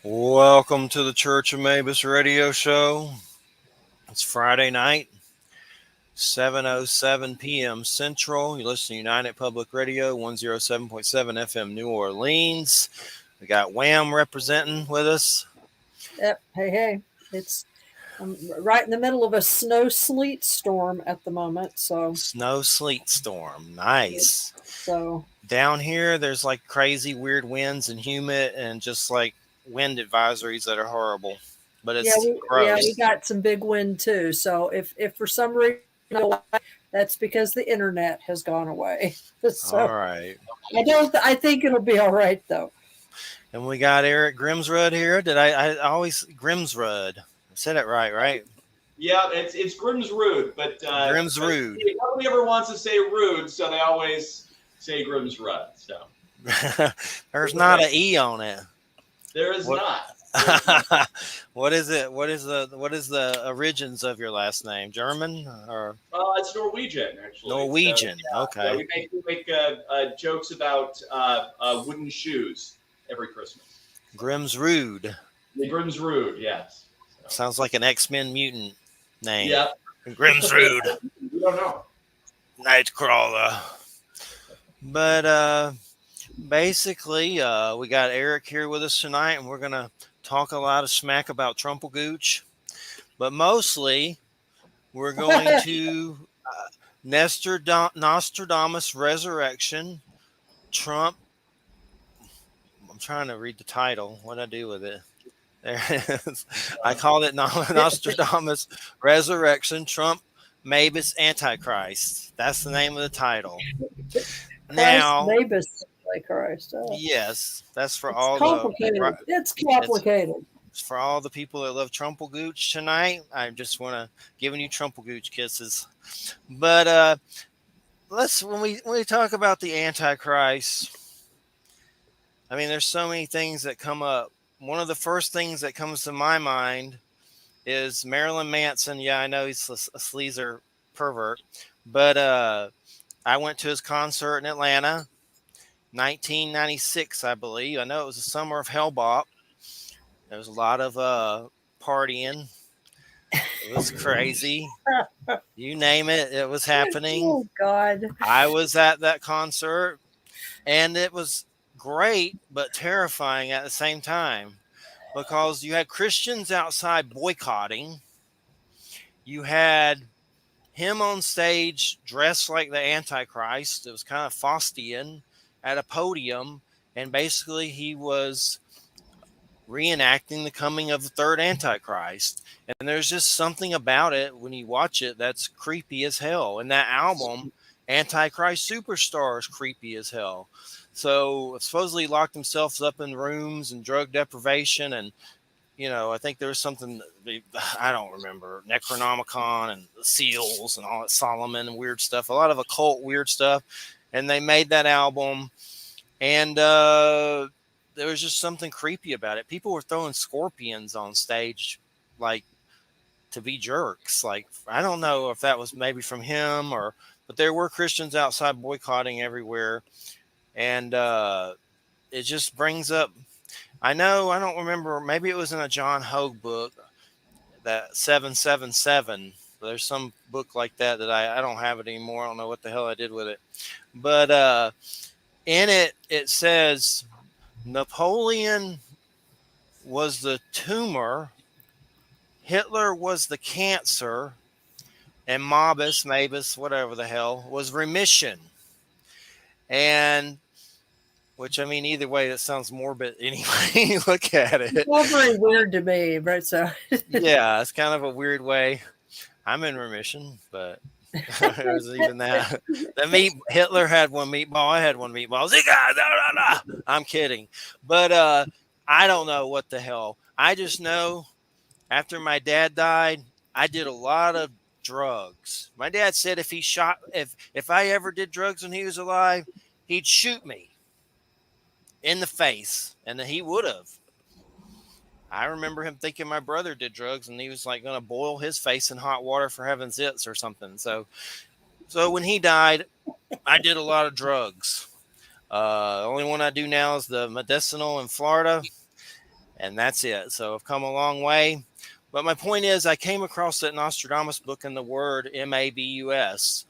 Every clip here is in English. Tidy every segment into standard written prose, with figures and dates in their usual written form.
Welcome to the Church of Mabus radio show. It's Friday night, 7:07 p.m. Central. You listen to United Public Radio, 107.7 FM New Orleans. We got Wham representing with us. Yep. Hey. It's I'm right in the middle of a snow sleet storm at the moment. Snow sleet storm. Nice. So Down here, there's like crazy weird winds and humid and just like wind advisories that are horrible. But yeah, it's we gross. got some big wind too. So if for some reason that's because the internet has gone away. All So right. I think it'll be all right though. And we got Eric Grimsrud here. I always Grimsrud? I said it right, right? Yeah, it's Grimsrud, but Grimsrud. nobody ever wants to say rude, so they always say Grimsrud. So There's it's not okay. an E on it. There is What? not. There is not. What is it? What is the origins of your last name? German or It's Norwegian actually. So Norwegian? yeah, Okay. we make jokes about wooden shoes every Christmas. Grimsrud. The Grimsrud, yes. So, Sounds like an X-Men mutant name. yeah, Grimsrud. we don't know. Nightcrawler. But basically, we got Eric here with us tonight, and we're gonna talk a lot of smack about Trumplegooch, but mostly we're going to Nostradamus resurrection. Trump. I'm trying to read the title. What did I do with it? There it is. I called it Nostradamus resurrection. Trump, Mabus, Antichrist. That's the name of the title. Christ Now, Mabus, like Christ. yes, that's for It's all complicated. It's it's complicated. for all the people that love Trumplegooch tonight. I just want to giving you Trumplegooch kisses. But let's when we talk about the Antichrist, I mean, there's so many things that come up. One of the first things that comes to my mind is Marilyn Manson. Yeah, I know he's a sleazer pervert, but I went to his concert in Atlanta, 1996, I believe. I know it was the summer of Hellbop. There was a lot of partying. It was crazy. You name it, it was happening. Oh God. I was at that concert, and it was great, but terrifying at the same time because you had Christians outside boycotting. You had him on stage dressed like the Antichrist. It was kind of Faustian at a podium, and basically he was reenacting the coming of the third Antichrist. And there's just something about it when you watch it that's creepy as hell. And that album, Antichrist Superstar, is creepy as hell. So supposedly he locked himself up in rooms and drug deprivation. And, I think there was something, I don't remember, Necronomicon and the Seals and all that Solomon and weird stuff, a lot of occult weird stuff. And they made that album. And there was just something creepy about it. People were throwing scorpions on stage, like to be jerks. Like, I don't know if that was maybe from him but there were Christians outside boycotting everywhere. And it just brings up, I don't remember, maybe it was in a John Hogue book, that 777. There's some book like that I don't have it anymore. I don't know what the hell I did with it. But in it says, Napoleon was the tumor, Hitler was the cancer, and Mabus, whatever the hell, was remission. And which, I mean, either way, that sounds morbid anyway. You look at it. It's all very weird to me, but so Yeah, it's kind of a weird way. I'm in remission, but there's even that. Hitler had one meatball. I had one meatball. I'm kidding. But I don't know what the hell. I just know after my dad died, I did a lot of drugs. My dad said if I ever did drugs when he was alive, he'd shoot me in the face, and he would have. I remember him thinking my brother did drugs, and he was like going to boil his face in hot water for having zits or something. So when he died, I did a lot of drugs. The only one I do now is the medicinal in Florida, and that's it. So I've come a long way. But my point is, I came across that Nostradamus book in the word Mabus,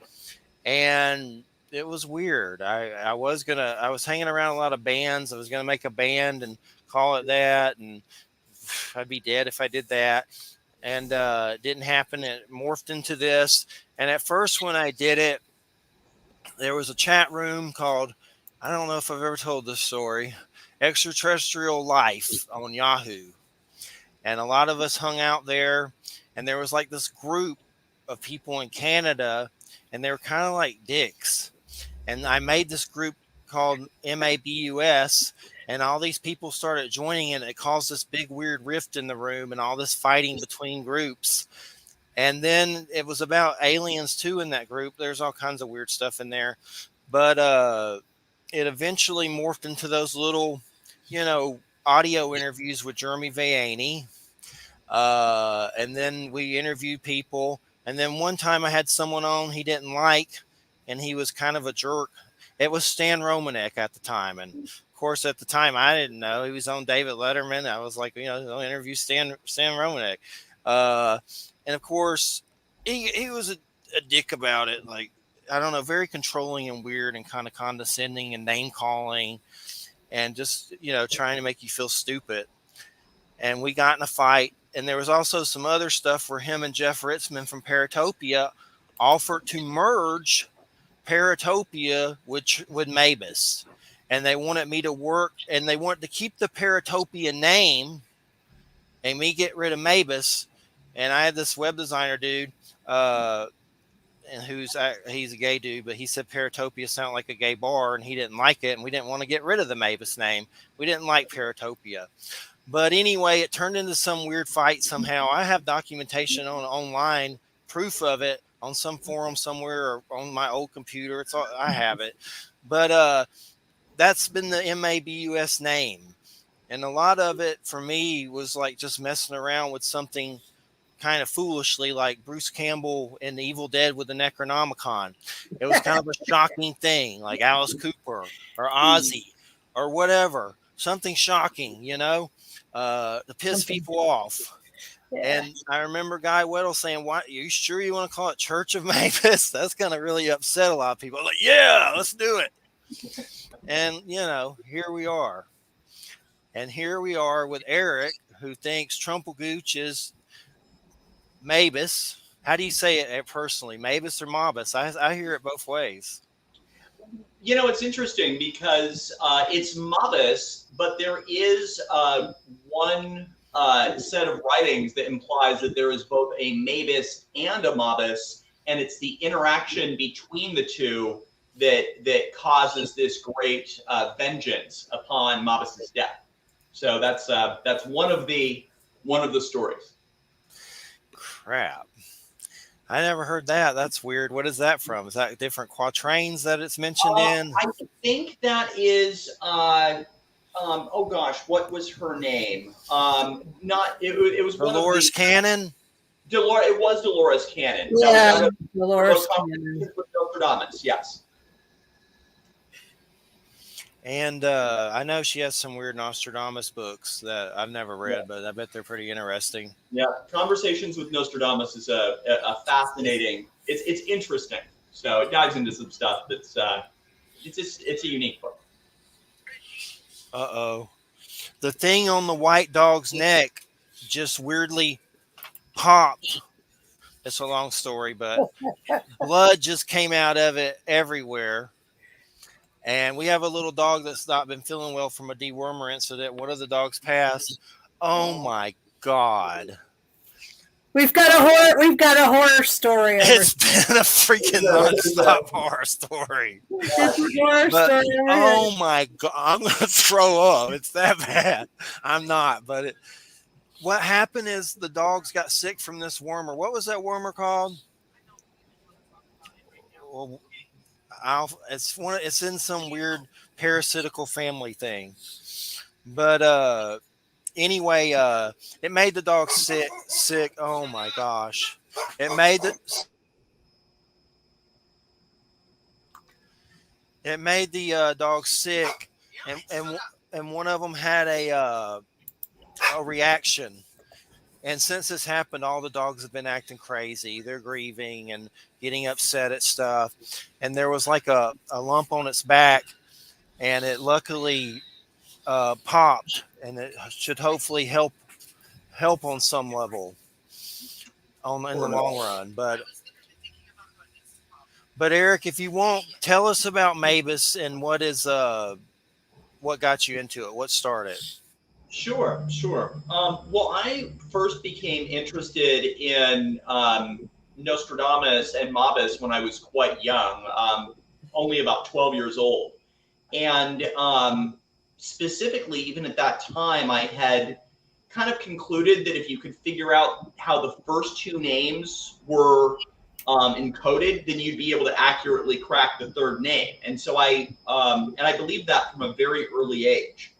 and it was weird. I was hanging around a lot of bands. I was gonna make a band and call it that, and I'd be dead if I did that. And it didn't happen. It morphed into this. And at first, when I did it, there was a chat room called, I don't know if I've ever told this story, Extraterrestrial Life on Yahoo. And a lot of us hung out there, and there was like this group of people in Canada, and they were kind of like dicks. And I made this group called Mabus, and all these people started joining, and it caused this big weird rift in the room and all this fighting between groups. And then it was about aliens too in that group. There's all kinds of weird stuff in there, but it eventually morphed into those little, audio interviews with Jeremy Vaini. And then we interviewed people. And then one time I had someone on he didn't like, and he was kind of a jerk. It was Stan Romanek at the time. And of course, at the time, I didn't know he was on David Letterman. I was like, I'll interview Stan Romanek. Uh, and of course, he was a dick about it. Like, I don't know, very controlling and weird and kind of condescending and name calling and just, trying to make you feel stupid. And we got in a fight. And there was also some other stuff where him and Jeff Ritzman from Paratopia offered to merge Paratopia with Mabus. And they wanted me to work, and they wanted to keep the Paratopia name and me get rid of Mabus. And I had this web designer dude, and he's a gay dude, but he said Paratopia sounded like a gay bar, and he didn't like it, and we didn't want to get rid of the Mabus name. We didn't like Paratopia. But anyway, it turned into some weird fight somehow. I have documentation online, proof of it on some forum somewhere or on my old computer. I have it. But that's been the Mabus name. And a lot of it for me was like just messing around with something kind of foolishly, like Bruce Campbell in The Evil Dead with the Necronomicon. It was kind of a shocking thing, like Alice Cooper or Ozzy or whatever. Something shocking, to piss people off. Yeah. And I remember Guy Weddle saying, "Why? Are you sure you want to call it Church of Mavis?" That's going to really upset a lot of people. Like, yeah, let's do it. And, here we are. And here we are with Eric, who thinks Trumplegooch is Mabus. How do you say it personally? Mabus or Mabus? I hear it both ways. It's interesting because it's Mabus, but there is one set of writings that implies that there is both a Mabus and a Mabus, and it's the interaction between the two that causes this great vengeance upon Mabus's death. So that's one of the stories. Crap. I never heard that. That's weird. What is that from? Is that different quatrains that it's mentioned in? I think that is. Oh gosh, what was her name? It was one of Dolores the Cannon. It was Dolores Cannon. Yeah, Dolores Cannon. With Nostradamus, yes. And I know she has some weird Nostradamus books that I've never read, but I bet they're pretty interesting. Yeah, Conversations with Nostradamus is a fascinating. It's interesting. So it dives into some stuff that's it's a unique book. Uh-oh. The thing on the white dog's neck just weirdly popped. It's a long story, but blood just came out of it everywhere. And we have a little dog that's not been feeling well from a dewormer incident. One of the dogs passed. Oh my God. We've got a horror story. It's been a freaking nonstop horror story. It's a horror story. Oh my God. I'm going to throw up. It's that bad. I'm not, but what happened is the dogs got sick from this wormer. What was that wormer called? Well, it's in some weird parasitical family thing. But anyway, it made the dog sick. Oh my gosh. It made the dog sick, and one of them had a a reaction. And since this happened, all the dogs have been acting crazy. They're grieving and getting upset at stuff. And there was like a lump on its back, and it luckily popped, and it should hopefully help on some level on in the Or long no. run. But Eric, if you want, tell us about Mabus and what got you into it. What started? Sure, sure. Well, I first became interested in Nostradamus and Mabus when I was quite young, only about 12 years old. And specifically, even at that time, I had kind of concluded that if you could figure out how the first two names were encoded, then you'd be able to accurately crack the third name. And so I believed that from a very early age.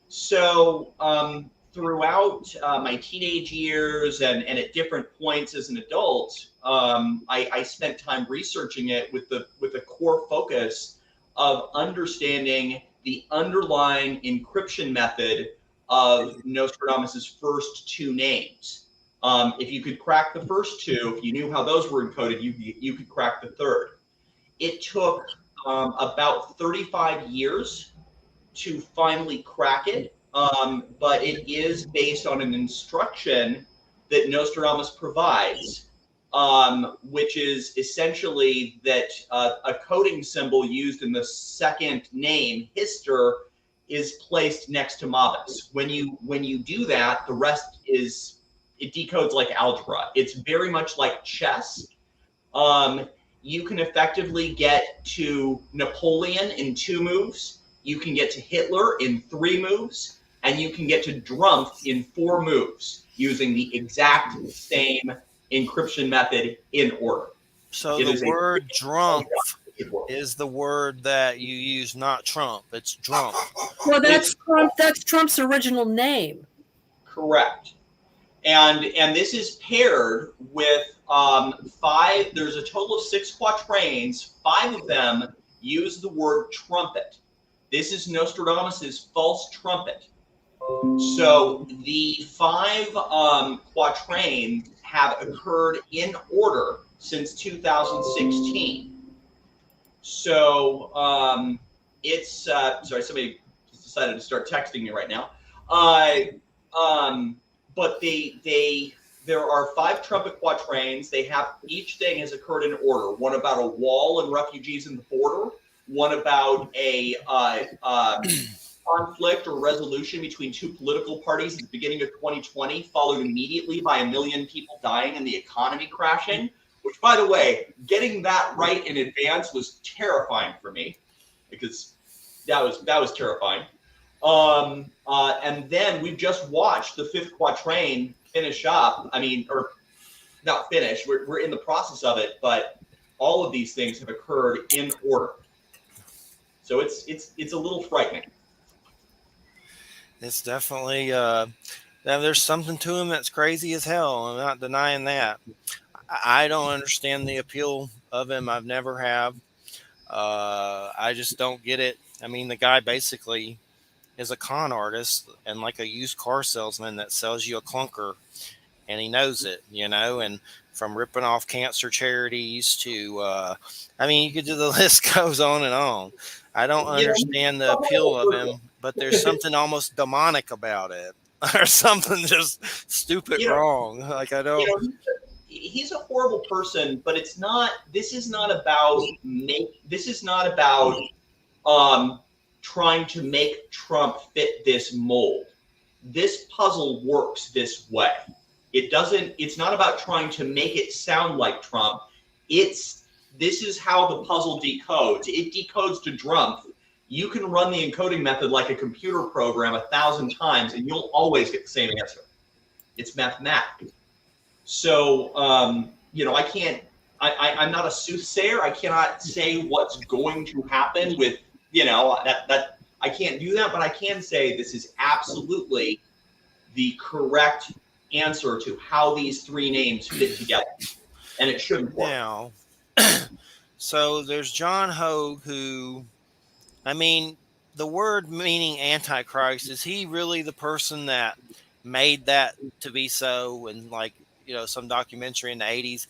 So throughout my teenage years and at different points as an adult, I spent time researching it with the core focus of understanding the underlying encryption method of Nostradamus's first two names. If you could crack the first two, if you knew how those were encoded, you could crack the third. It took about 35 years to finally crack it, but it is based on an instruction that Nostradamus provides, which is essentially that a coding symbol used in the second name, Hister, is placed next to Mabus. When you do that, the rest it decodes like algebra. It's very much like chess. You can effectively get to Napoleon in 2 moves. You can get to Hitler in 3 moves, and you can get to Drumpf in 4 moves using the exact same encryption method in order. So It the is word "drumpf" a is the word that you use, not Trump. It's Drumpf. Well, that's Trump. That's Trump's original name. Correct. And this is paired with 5. There's a total of 6 quatrains. 5 of them use the word trumpet. This is Nostradamus's false trumpet. So the 5 quatrains have occurred in order since 2016. So it's sorry, somebody just decided to start texting me right now. But there are 5 trumpet quatrains. They have, each thing has occurred in order. One about a wall and refugees in the border. One about a conflict or resolution between 2 political parties at the beginning of 2020, followed immediately by 1 million people dying and the economy crashing. Which, by the way, getting that right in advance was terrifying for me, because that was terrifying. And then we've just watched the 5th quatrain finish up. I mean, or not finish. We're in the process of it, but all of these things have occurred in order. So it's a little frightening. It's definitely there's something to him that's crazy as hell. I'm not denying that. I don't understand the appeal of him. I've never have. I just don't get it. I mean, the guy basically is a con artist and like a used car salesman that sells you a clunker, and he knows it, and from ripping off cancer charities to, I mean, you could do, the list goes on and on. I don't understand the appeal of him, but there's something almost demonic about it or something just stupid wrong. Like, I don't. He's a horrible person, but it's not. This is not about trying to make Trump fit this mold. This puzzle works this way. It's not about trying to make it sound like Trump. This is how the puzzle decodes. It decodes to Drumpf. You can run the encoding method like a computer program 1,000 times, and you'll always get the same answer. It's mathematics. So, I can't. I'm not a soothsayer. I cannot say what's going to happen with, that I can't do that, but I can say this is absolutely the correct answer to how these 3 names fit together, and it shouldn't work. Now, so there's John Hogue, who, I mean, the word meaning Antichrist, is he really the person that made that to be so, and like some documentary in the 80s.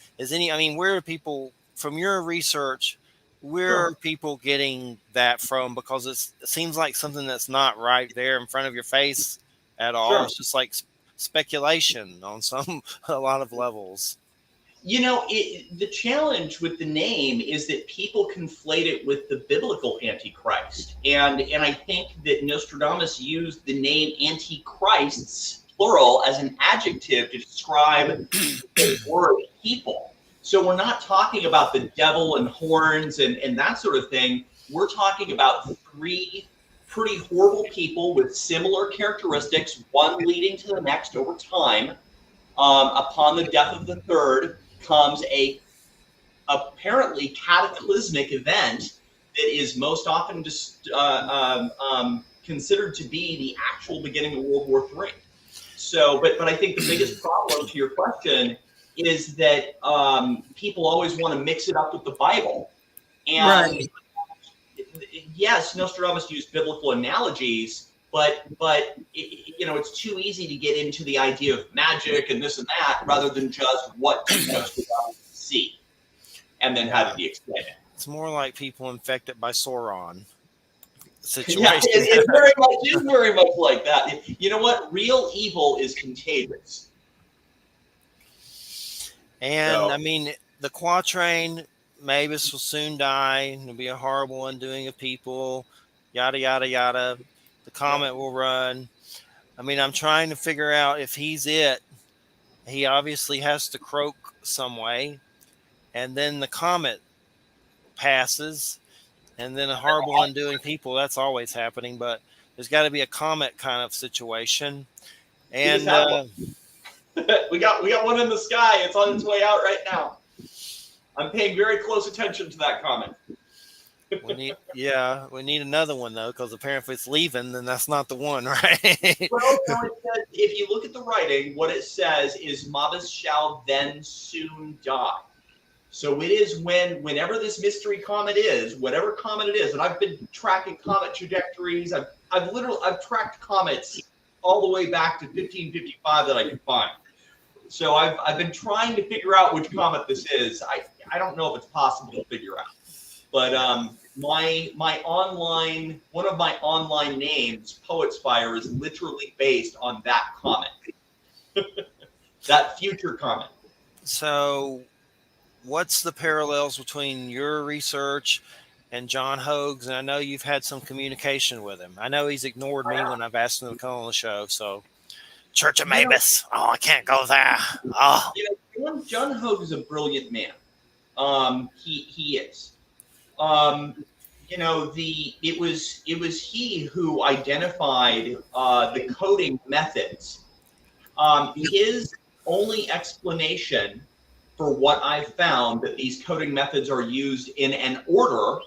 Where are people from your research? Where are Sure. people getting that from? Because it seems like something that's not right there in front of your face at all. Sure. It's just like speculation on a lot of levels. The challenge with the name is that people conflate it with the biblical Antichrist. And I think that Nostradamus used the name Antichrists, plural, as an adjective to describe the word people. So we're not talking about the devil and horns and that sort of thing. We're talking about three pretty horrible people with similar characteristics, one leading to the next over time. Upon the death of the third comes a apparently cataclysmic event that is most often just considered to be the actual beginning of World War III. So, but I think the biggest problem to your question is that people always want to mix it up with the Bible. And Right. yes, Nostradamus used biblical analogies, but it's too easy to get into the idea of magic and this and that rather than just what did Nostradamus see and then how did he explain it. It's more like people infected by Sauron situation. Yeah, it's very much like that. You know what? Real evil is contagious. And So, the quatrain, Mabus will soon die. It'll be a horrible undoing of people. Yada yada yada. The comet will run. I'm trying to figure out if he's it. He obviously has to croak some way, and then the comet passes, and then a horrible undoing people. That's always happening, but there's got to be a comet kind of situation. we just And had one. we got one in the sky. It's on its way out right now. I'm paying very close attention to that comment. we need another one though, because apparently if it's leaving, then that's not the one, right? Well, no, it says, if you look at the writing, what it says is Mabus shall then soon die. So it is whenever this mystery comet is, whatever comet it is, and I've been tracking comet trajectories. I've tracked comets all the way back to 1555 that I could find. So I've been trying to figure out which comet this is. I don't know if it's possible to figure out. But my online one of my online names, Poetspire, is literally based on that comet, that future comet. So, what's the parallels between your research and John Hoag's? And I know you've had some communication with him. I know he's ignored me when I've asked him to come on the show. So, Church of Mabus. Oh, I can't go there. Oh, John Hoag is a brilliant man. He is. It was he who identified the coding methods. His only explanation for what I've found that these coding methods are used in an order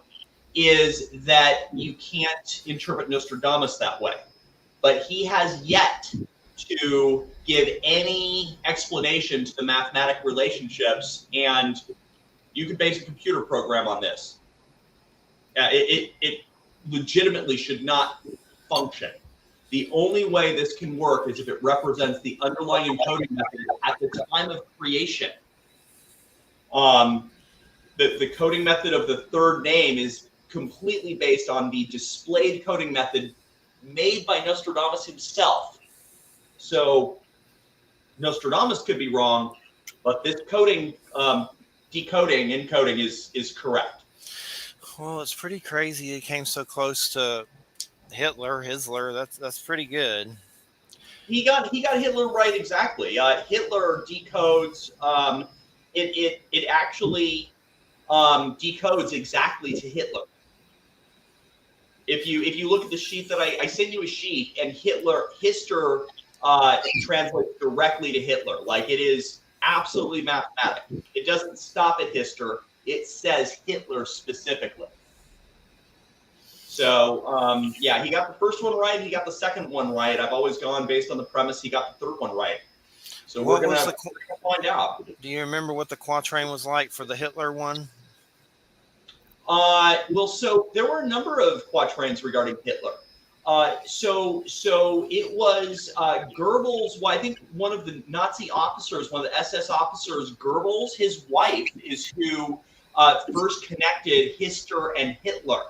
is that you can't interpret Nostradamus that way. But he has yet to give any explanation to the mathematic relationships, and you could base a computer program on this. It legitimately should not function. The only way this can work is if it represents the underlying encoding method at the time of creation. The coding method of the third name is completely based on the displayed coding method made by Nostradamus himself. So Nostradamus could be wrong, but this coding, decoding, encoding is correct. well, it's pretty crazy. He came so close to Hitler. That's pretty good. He got Hitler right exactly. Hitler decodes. It actually decodes exactly to Hitler. If you look at the sheet that I send you a sheet, and Hister translates directly to Hitler, like it is absolutely mathematic. It doesn't stop at Hister. It says Hitler specifically. So yeah, he got the first one right. He got the second one right. I've always gone based on the premise he got the third one right. So we're gonna find out. Do you remember what the quatrain was like for the Hitler one? Well, so there were a number of quatrains regarding Hitler. So it was Goebbels. Well, I think one of the Nazi officers, one of the SS officers, Goebbels, his wife is who first connected Hister and Hitler.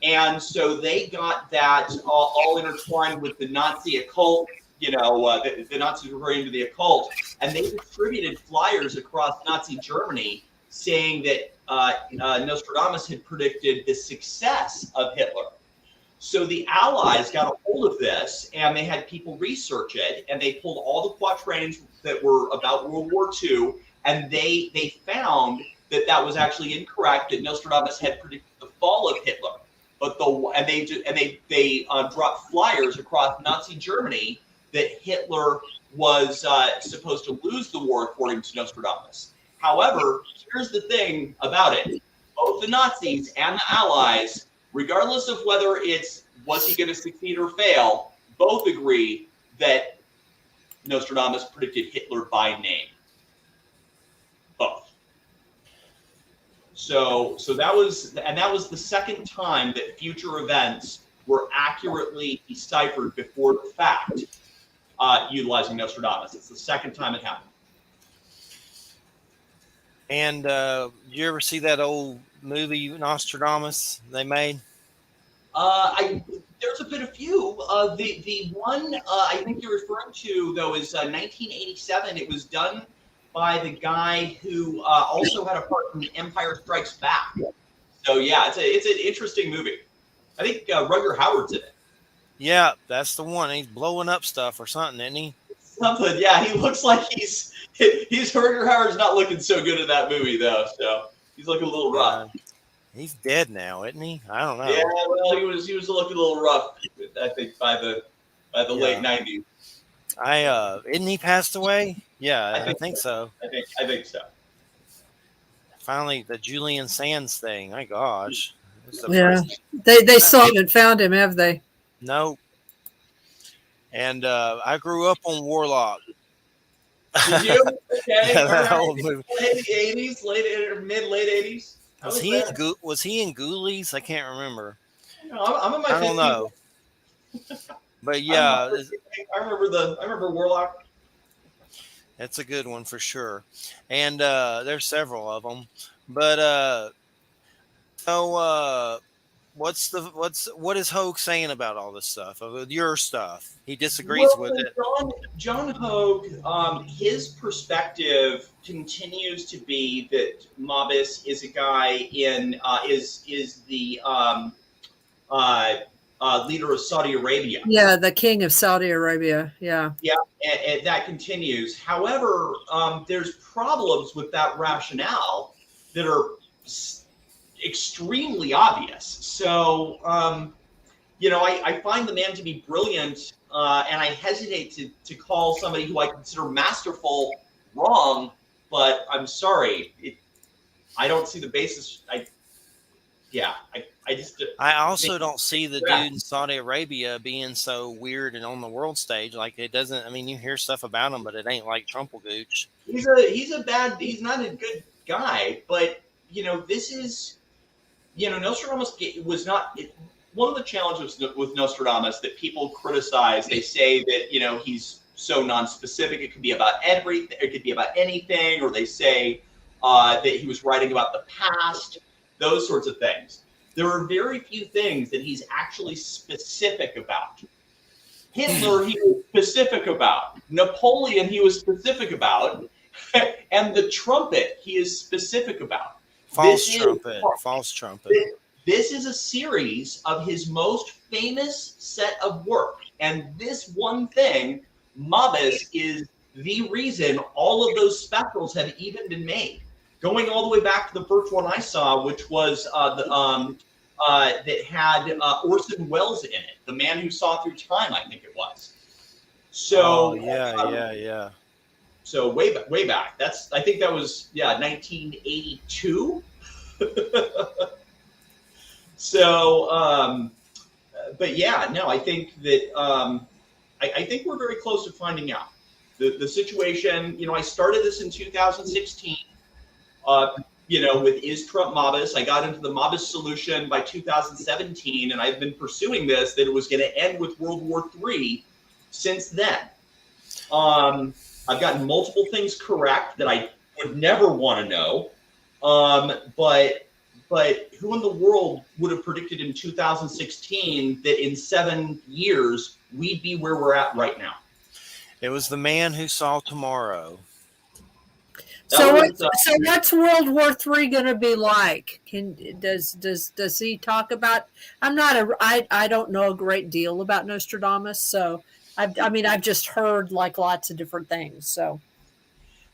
And so they got that all intertwined with the Nazi occult. The Nazis were very into the occult, and they distributed flyers across Nazi Germany saying that Nostradamus had predicted the success of Hitler. So the Allies got a hold of this, and they had people research it, and they pulled all the quatrains that were about World War II, and they found that was actually incorrect. That Nostradamus had predicted the fall of Hitler, but they dropped flyers across Nazi Germany that Hitler was supposed to lose the war, according to Nostradamus. However, here's the thing about it: both the Nazis and the Allies, regardless of whether was he going to succeed or fail, both agree that Nostradamus predicted Hitler by name. Both. So that was the second time that future events were accurately deciphered before the fact, utilizing Nostradamus. It's the second time it happened. And you ever see that old movie Nostradamus they made? There's been a few. The one I think you're referring to, though, is 1987. It was done by the guy who also had a part in Empire Strikes Back. So yeah, it's an interesting movie. I think Rutger Hauer's in it. Yeah, that's the one. He's blowing up stuff or something, isn't he? Something. Yeah, he looks like he's Rutger Hauer's not looking so good in that movie though. So he's looking a little rough. He's dead now, isn't he? I don't know. Yeah, well, he was looking a little rough, I think, by the late 90s. Isn't he passed away? Yeah, I think so. I think so. Finally, the Julian Sands thing. My gosh. Yeah, they still haven't found him, have they? No. And I grew up on Warlock. Did you? Okay. That old movie. Late 80s, late 80s. Was he in Ghoulies? I can't remember. No, I'm in my 50s. I don't know. But yeah, I remember Warlock. That's a good one for sure. And there's several of them. But what is Hogue saying about all this stuff? With your stuff, he disagrees with it. John Hogue, his perspective continues to be that Mabus is a guy is the leader of Saudi Arabia. Yeah, the king of Saudi Arabia. Yeah. Yeah, and that continues. However, there's problems with that rationale that are extremely obvious. So, I find the man to be brilliant, and I hesitate to call somebody who I consider masterful wrong, but I'm sorry. I don't see the basis. I also don't see the dude in Saudi Arabia being so weird and on the world stage. Like, it doesn't, I mean, you hear stuff about him, but it ain't like Trumpelgooch. He's not a good guy, but, this is, Nostradamus was not, one of the challenges with Nostradamus that people criticize, they say that, he's so non-specific, it could be about everything, it could be about anything, or they say that he was writing about the past, those sorts of things. There are very few things that he's actually specific about. Hitler, he was specific about. Napoleon, he was specific about. And the trumpet, he is specific about. False trumpet. This is a series of his most famous set of work. And this one thing, Mabus, is the reason all of those spectrals have even been made. Going all the way back to the first one I saw, which was that had Orson Welles in it, the man who saw through time, I think it was. So yeah. So way back. I think that was 1982. So, but yeah, no, I think that I think we're very close to finding out the situation. I started this in 2016. with Is Trump Mabus. I got into the Mabus solution by 2017, and I've been pursuing this, that it was going to end with World War III since then. I've gotten multiple things correct that I would never want to know. But who in the world would have predicted in 2016 that in 7 years we'd be where we're at right now? It was the man who saw tomorrow. So what's World War III going to be like? Does he talk about? I don't know a great deal about Nostradamus, so I've just heard like lots of different things. So,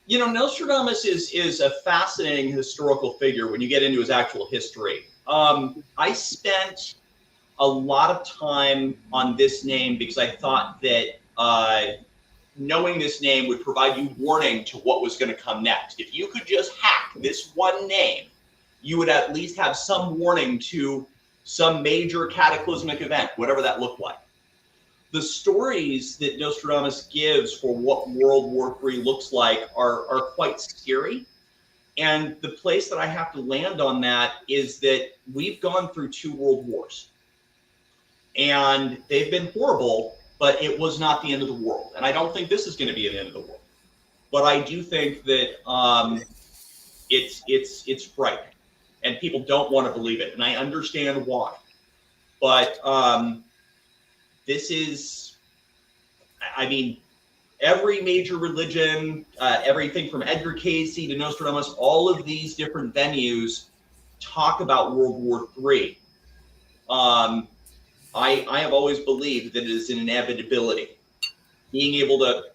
Nostradamus is a fascinating historical figure when you get into his actual history. I spent a lot of time on this name because I thought that knowing this name would provide you warning to what was going to come next. If you could just hack this one name, you would at least have some warning to some major cataclysmic event, whatever that looked like. The stories that Nostradamus gives for what World War III looks like are quite scary. And the place that I have to land on that is that we've gone through 2 world wars. And they've been horrible, but it was not the end of the world. And I don't think this is going to be the end of the world. But I do think that it's frightening. And people don't want to believe it. And I understand why. But this is, every major religion, everything from Edgar Cayce to Nostradamus, all of these different venues talk about World War III. I have always believed that it is an inevitability. Being able to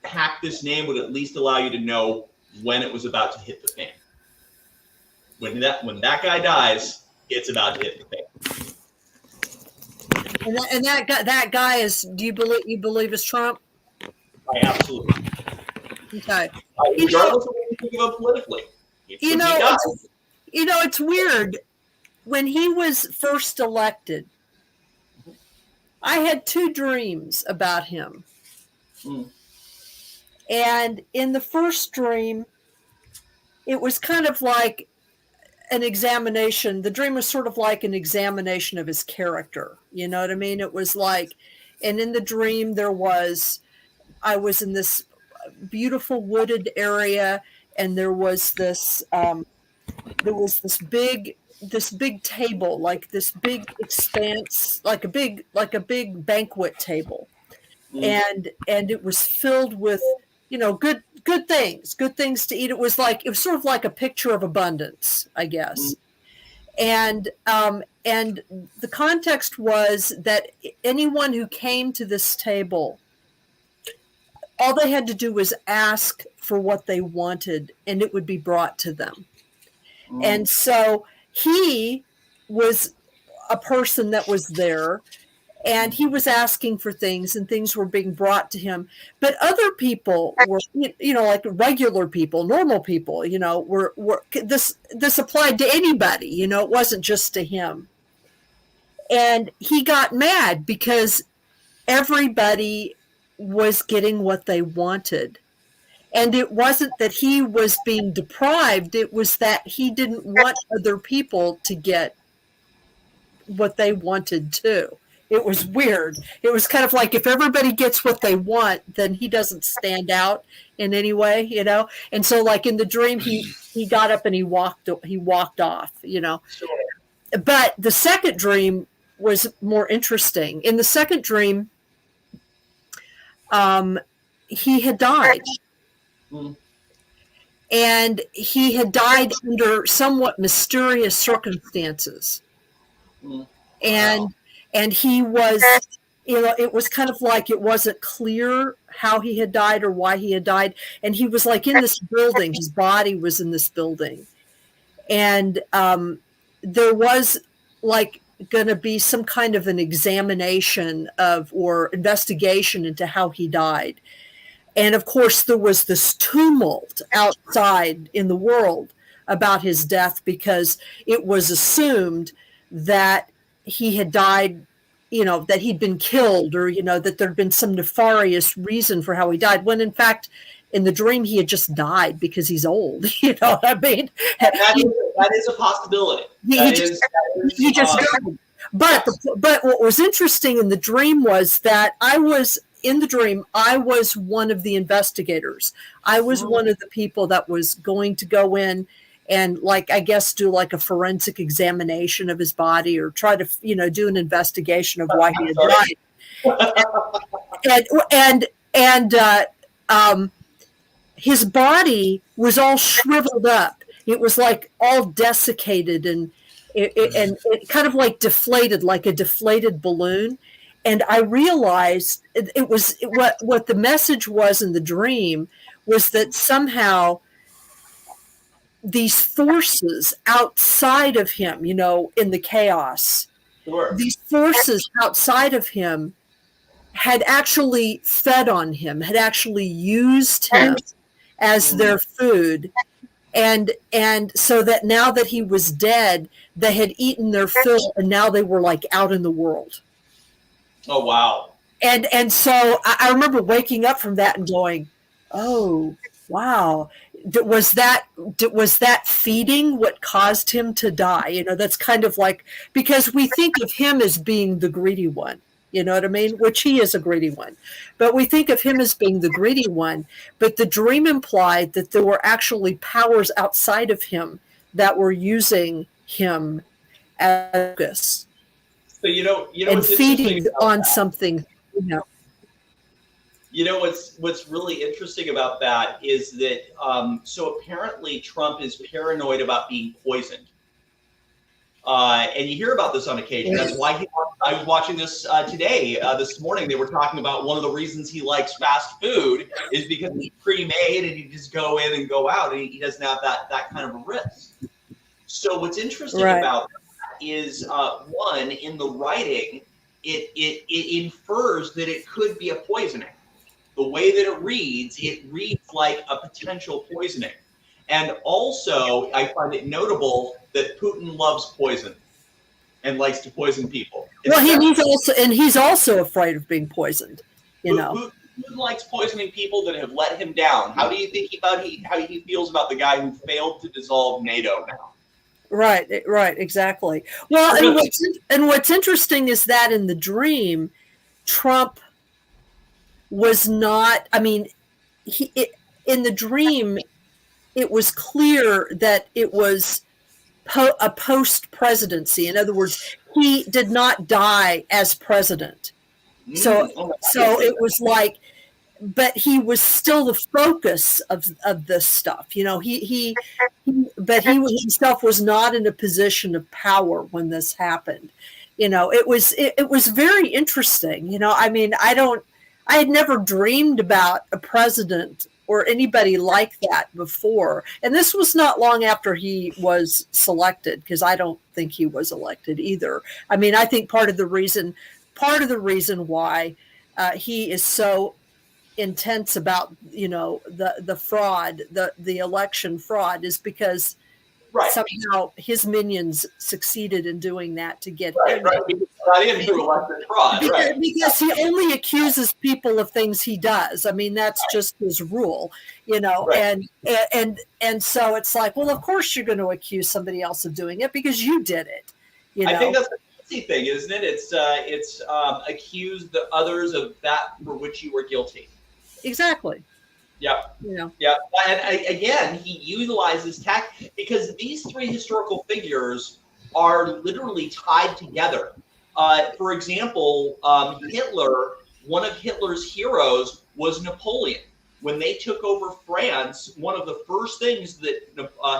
hack this name would at least allow you to know when it was about to hit the fan. When that guy dies, it's about to hit the fan. And that guy is. Do you believe is Trump? I absolutely. Okay. Regardless of what you think of him politically. It's weird. When he was first elected, I had 2 dreams about him. And in the first dream, it was kind of like an examination. The dream was sort of like an examination of his character. You know what I mean? It was like, and in the dream I was in this beautiful wooded area, and there was this big table, like this big expanse, like a big banquet table. And it was filled with, good things to eat. It was sort of like a picture of abundance, I guess. And the context was that anyone who came to this table, all they had to do was ask for what they wanted, and it would be brought to them. And so he was a person that was there, and he was asking for things, and things were being brought to him. But other people were, like regular people, normal people, were this applied to anybody, it wasn't just to him. And he got mad because everybody was getting what they wanted. And it wasn't that he was being deprived. It was that he didn't want other people to get what they wanted too. It was weird. It was kind of like if everybody gets what they want, then he doesn't stand out in any way, And so like in the dream, he got up and he walked off, But the second dream was more interesting. In the second dream, he had died. And he had died under somewhat mysterious circumstances. And he was, it was kind of like it wasn't clear how he had died or why he had died. And he was like in this building, his body was in this building. And there was like going to be some kind of an examination or investigation into how he died. And of course, there was this tumult outside in the world about his death because it was assumed that he had died that he'd been killed, or, that there'd been some nefarious reason for how he died, when in fact, in the dream, he had just died because he's old. You know what I mean? That is a possibility. He just died. But what was interesting in the dream was that I was one of the investigators. I was one of the people that was going to go in and, like, I guess, do like a forensic examination of his body, or try to, do an investigation of why he had died. And his body was all shriveled up. It was like all desiccated, and it kind of like deflated, like a deflated balloon. And I realized what the message was in the dream was that somehow these forces outside of him, in the chaos, these forces outside of him had actually fed on him, had actually used him as their food. And so that now that he was dead, they had eaten their fill, and now they were like out in the world. Oh, wow. And so I remember waking up from that and going, oh, wow. Was that feeding what caused him to die? That's kind of like, because we think of him as being the greedy one, you know what I mean? Which he is a greedy one. But we think of him as being the greedy one. But the dream implied that there were actually powers outside of him that were using him as focus. So and feeding on something. What's really interesting about that is that so apparently Trump is paranoid about being poisoned, and you hear about this on occasion. That's why I was watching this today. This morning they were talking about one of the reasons he likes fast food is because it's pre-made and you just go in and go out, and he doesn't have that kind of a risk. So what's interesting about that is one, in the writing, it infers that it could be a poisoning. The way that it reads like a potential poisoning. And also, I find it notable that Putin loves poison and likes to poison people. He's also afraid of being poisoned. Putin likes poisoning people that have let him down. How do you think how he feels about the guy who failed to dissolve NATO now? Right, exactly. Well, and what's interesting is that in the dream, Trump was not. I mean, in the dream, it was clear that it was a post-presidency. In other words, he did not die as president. So it was like, but he was still the focus of this stuff. But he himself was not in a position of power when this happened. It was very interesting. I mean, I had never dreamed about a president or anybody like that before. And this was not long after he was selected, because I don't think he was elected either. I mean, I think part of the reason why he is so intense about the fraud, the election fraud, is because somehow his minions succeeded in doing that to get him. Because he only accuses people of things he does. I mean, that's just his rule, and so it's like, well, of course you're going to accuse somebody else of doing it because you did it. I think that's the easy thing, isn't it? It's accuse the others of that for which you were guilty. Exactly. Yeah. Yeah. And again, he utilizes tactics because these three historical figures are literally tied together. For example, Hitler, one of Hitler's heroes was Napoleon. When they took over France, one of the first things that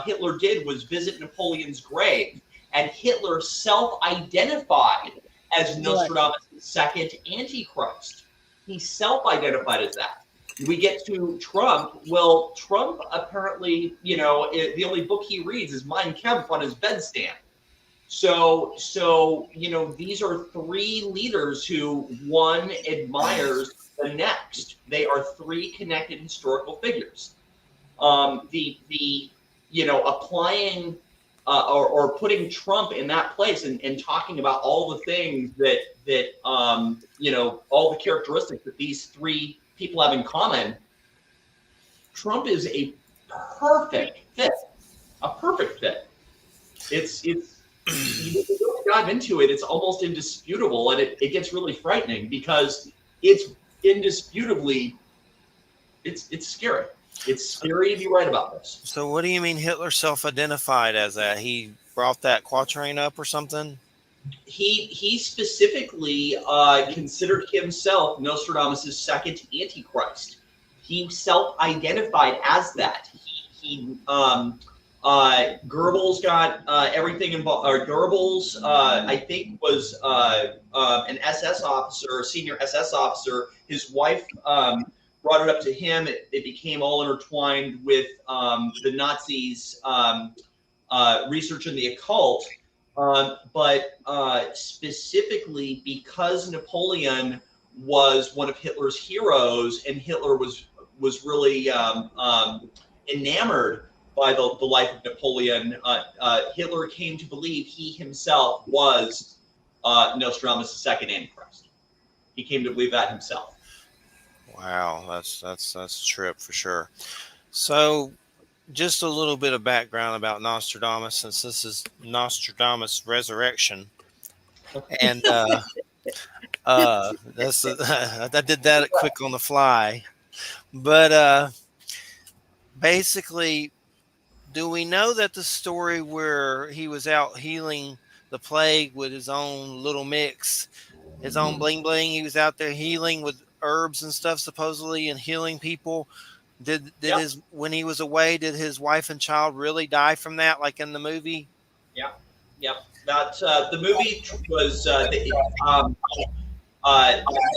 Hitler did was visit Napoleon's grave. And Hitler self-identified as Nostradamus' second Antichrist. He self-identified as that. We get to Trump. Well, Trump apparently, the only book he reads is Mein Kampf on his bedstand. So these are three leaders who one admires the next. They are three connected historical figures. Applying or putting Trump in that place and talking about all the things that all the characteristics that these three people have in common. Trump is a perfect fit. A perfect fit. It's you really dive into it, it's almost indisputable, and it gets really frightening because it's indisputably it's scary. It's scary to be right about this. So what do you mean Hitler self-identified as that? He brought that quatrain up or something? He specifically considered himself Nostradamus' second Antichrist. He self-identified as that. Goebbels got everything involved. Or Goebbels, I think, was an SS officer, a senior SS officer. His wife brought it up to him. It became all intertwined with the Nazis' research in the occult. But specifically because Napoleon was one of Hitler's heroes, and Hitler was really enamored by the life of Napoleon, Hitler came to believe he himself was Nostradamus' second Antichrist. He came to believe that himself. Wow, that's a trip for sure. So just a little bit of background about Nostradamus, since this is Nostradamus Resurrection, and that's I did that quick on the fly, but basically, do we know that the story where he was out healing the plague with his own little mix, his own bling bling, he was out there healing with herbs and stuff supposedly and healing people? Did Yep. when he was away, did his wife and child really die from that, like in the movie? Yep. That the movie was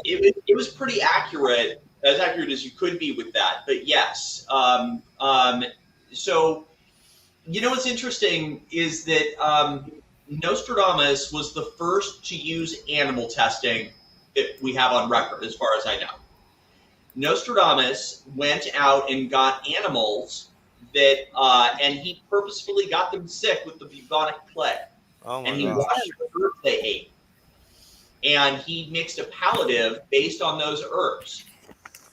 it was pretty accurate, as accurate as you could be with that. But yes, so what's interesting is that Nostradamus was the first to use animal testing that we have on record, as far as I know. Nostradamus went out and got animals that, and he purposefully got them sick with the bubonic plague. Oh my And he gosh. watched the herbs they ate. And he mixed a palliative based on those herbs.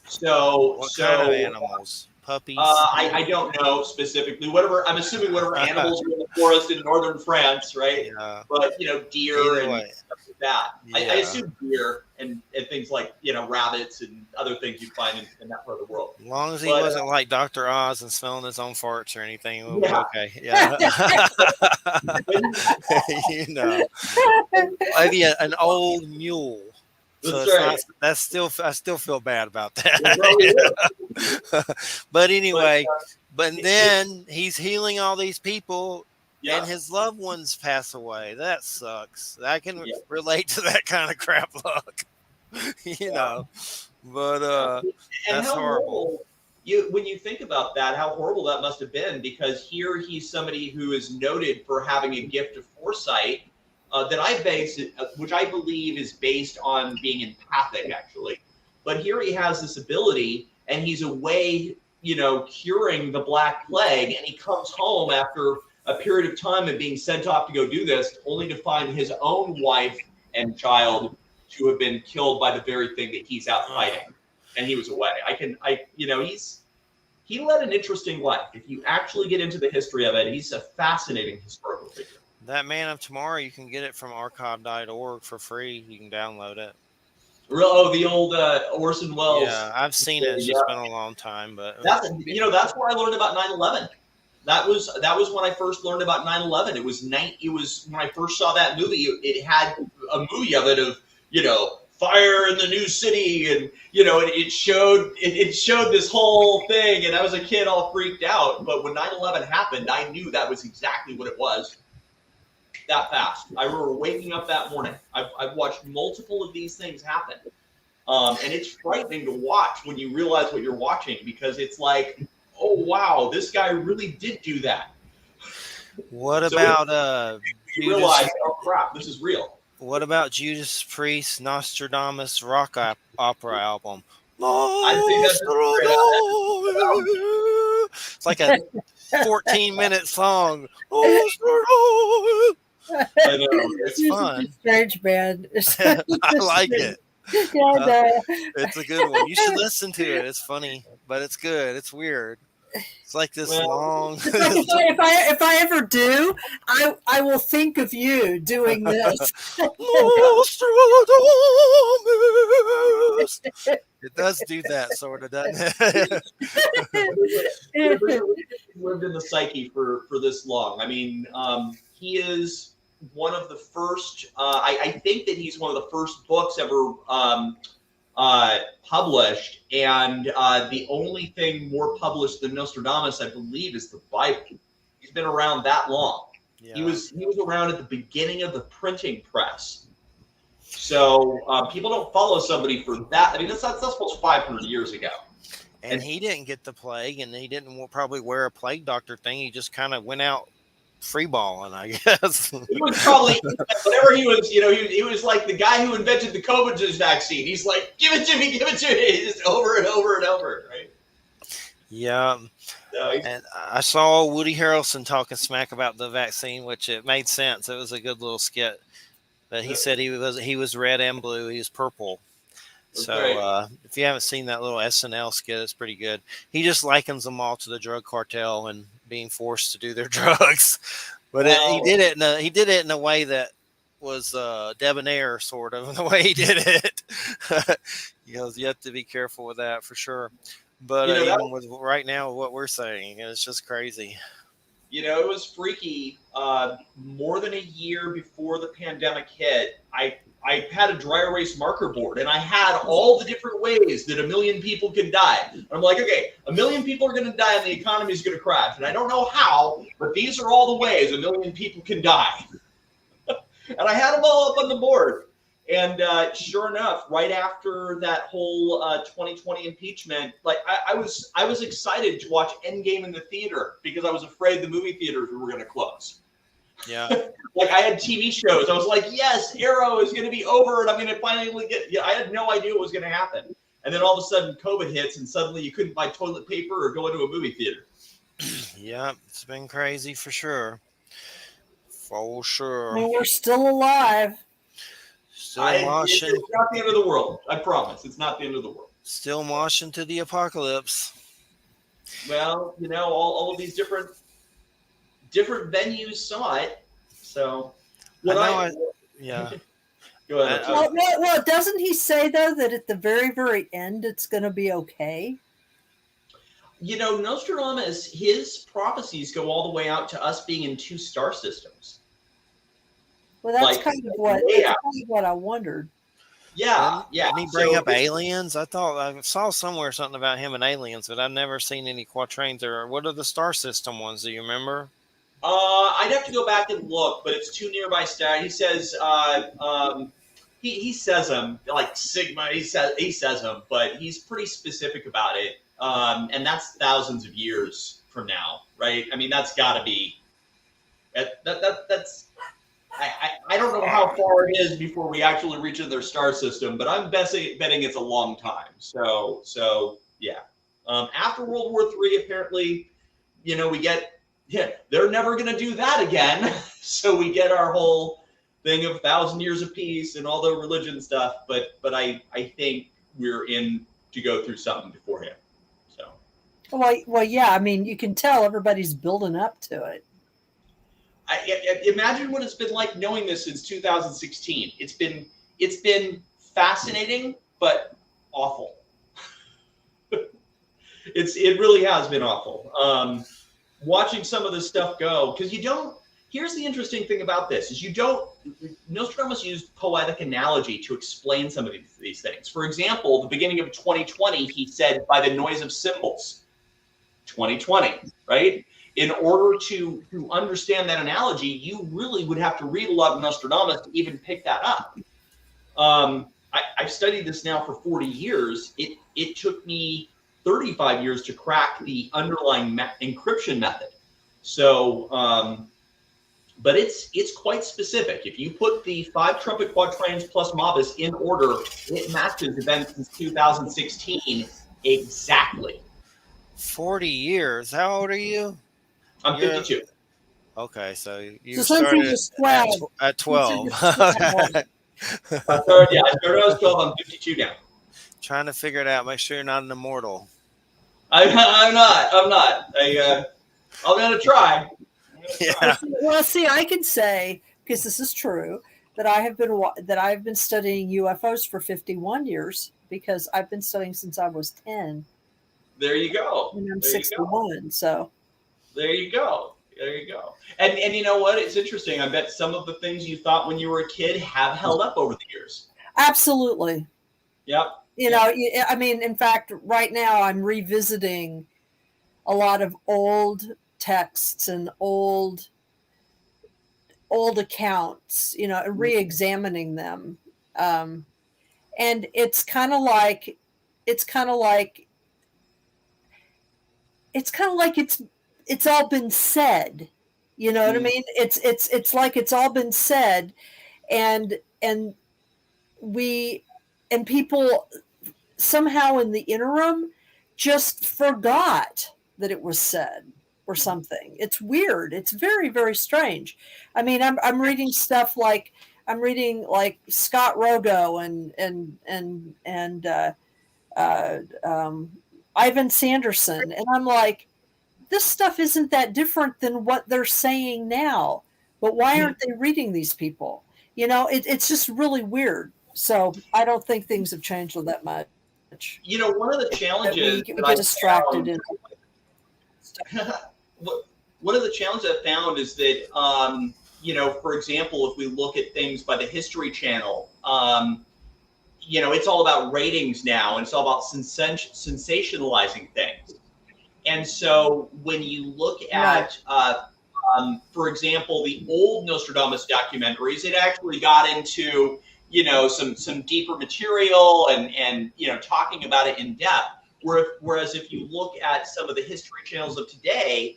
So, What kind of animals? Puppies? I don't know specifically. I'm assuming whatever animals are in the forest in northern France, right? Yeah. But deer Either and way. stuff like that. Yeah. I assume deer and things like rabbits and other things you find in that part of the world. As long as he But, wasn't like Dr. Oz and smelling his own farts or anything, we'll be Yeah. okay. Yeah. Maybe an old mule. So That's it's right. not, that's still, I still feel bad about that. Well, But anyway, but then he's healing all these people yeah. and his loved ones pass away. That sucks. I can Yeah. relate to that kind of crap luck, but And that's how horrible. When you think about that, how horrible that must have been, because here he's somebody who is noted for having a gift of foresight that which I believe is based on being empathic, actually. But here he has this ability, and he's away, curing the Black Plague, and he comes home after a period of time of being sent off to go do this, only to find his own wife and child to have been killed by the very thing that he's out fighting. And he was away. He led an interesting life. If you actually get into the history of it, he's a fascinating historical figure. That Man of Tomorrow, you can get it from archive.org for free. You can download it. The old Orson Welles. Yeah, I've seen it. It's just been a long time, but that's where I learned about 9/11. That was when I first learned about 9/11. It was when I first saw that movie. It had a movie of it of fire in the new city, and it showed this whole thing, and I was a kid all freaked out. But when 9/11 happened, I knew that was exactly what it was. That fast. I remember waking up that morning. I've watched multiple of these things happen, and it's frightening to watch when you realize what you're watching, because it's like, oh wow, this guy really did do that. What about you realize, oh crap, this is real. What about Judas Priest's Nostradamus rock opera album? I think that's It's like 14-minute song. Oh, I know. it's fun. Strange band. I like it. Yeah, It's a good one. You should listen to it. It's funny, but it's good. It's weird. It's like this Well, long. It's like if I ever do, I will think of you doing this. Nostradamus. It does do that, sort of, doesn't it? lived in the psyche for this long. I mean, he is one of the first. I think that he's one of the first books ever published, and the only thing more published than Nostradamus, I believe, is the Bible. He's been around that long. Yeah. He was around at the beginning of the printing press. So people don't follow somebody for that. I mean, that's almost 500 years ago. And he didn't get the plague, and he didn't probably wear a plague doctor thing. He just kind of went out free balling, I guess. He was probably, whatever he was, he was like the guy who invented the COVID vaccine. He's like, give it to me, just over and over and over, right? Yeah. So and I saw Woody Harrelson talking smack about the vaccine, which it made sense. It was a good little skit. But he said he was red and blue. He was purple. So if you haven't seen that little SNL skit, it's pretty good. He just likens them all to the drug cartel and being forced to do their drugs. But he did it in a way that was debonair, sort of, in the way he did it. He goes, you have to be careful with that for sure. But even with right now, what we're saying, it's just crazy. It was freaky. More than a year before the pandemic hit, I had a dry erase marker board, and I had all the different ways that 1 million people can die. And I'm like, okay, 1 million people are going to die, and the economy is going to crash. And I don't know how, but these are all the ways 1 million people can die. And I had them all up on the board. And sure enough, right after that whole 2020 impeachment, like I was excited to watch Endgame in the theater because I was afraid the movie theaters were going to close. Yeah. Like I had TV shows. I was like, yes, Arrow is going to be over and I'm going to finally get, I had no idea what was going to happen. And then all of a sudden COVID hits and suddenly you couldn't buy toilet paper or go into a movie theater. Yeah, it's been crazy for sure. For sure. Well, we're still alive. Still moshing. It's not the end of the world. I promise. It's not the end of the world. Still moshing to the apocalypse. Well, all of these different venues saw it. So, yeah. Go ahead. Well, doesn't he say, though, that at the very, very end, it's going to be okay? Nostradamus, his prophecies go all the way out to us being in 2 star systems. Well, that's kind of what I wondered. Yeah. Didn't he bring up aliens? I thought I saw somewhere something about him and aliens, but I've never seen any quatrains. Or what are the star system ones? Do you remember? I'd have to go back and look, but it's 2 nearby stars. He says, he says them like Sigma. He says them, but he's pretty specific about it. And that's thousands of years from now, right? I mean, that's got to be that's. I don't know how far it is before we actually reach their star system, but I'm betting it's a long time. So yeah. After World War III, apparently, we get they're never going to do that again. So we get our whole thing of 1,000 years of peace and all the religion stuff. But I think we're in to go through something beforehand. So. Well, yeah. I mean, you can tell everybody's building up to it. Imagine what it's been like knowing this since 2016. It's been fascinating, but awful. It really has been awful. Watching some of this stuff go, because here's the interesting thing about this is Nostradamus used poetic analogy to explain some of these things. For example, the beginning of 2020, he said, by the noise of cymbals, 2020, right? In order to understand that analogy, you really would have to read a lot of Nostradamus to even pick that up. I've studied this now for 40 years. It took me 35 years to crack the underlying encryption method. So, but it's quite specific. If you put the 5 trumpet quatrains plus Mabus in order, it matches events since 2016 exactly. 40 years. How old are you? I'm You're 52. okay. So So you since he started was 12, at since he 12. was 12, I started when I was 12. I'm 52 now. Trying to figure it out. Make sure you're not an immortal. I'm not. I'm not. I'm gonna try. I'm gonna try. Yeah. well, see, I can say, because this is true, that I've been studying UFOs for 51 years, because I've been studying since I was 10, There you go. and I'm There you go. 61. So There you go. There you go. And you know what? It's interesting. I bet some of the things you thought when you were a kid have held up over the years. absolutely, Yep. I mean, in fact, right now I'm revisiting a lot of old texts and old accounts, and re-examining them. Um, and it's kind of like it's all been said. You know what I Mm. mean? It's like it's all been said, and we and people somehow in the interim just forgot that it was said or something. It's weird. It's very, very strange. I mean, I'm reading stuff like I'm reading like Scott Rogo and uh, um, Ivan Sanderson, and I'm like, this stuff isn't that different than what they're saying now. But why aren't they reading these people? It's just really weird. So I don't think things have changed all that much. One of the That challenges we that get I distracted found, in. one of the challenges I found is that, for example, if we look at things by the History Channel, it's all about ratings now, and it's all about sensationalizing things. And so when you look at, for example, the old Nostradamus documentaries, it actually got into, some deeper material and talking about it in depth. Whereas if you look at some of the History Channels of today,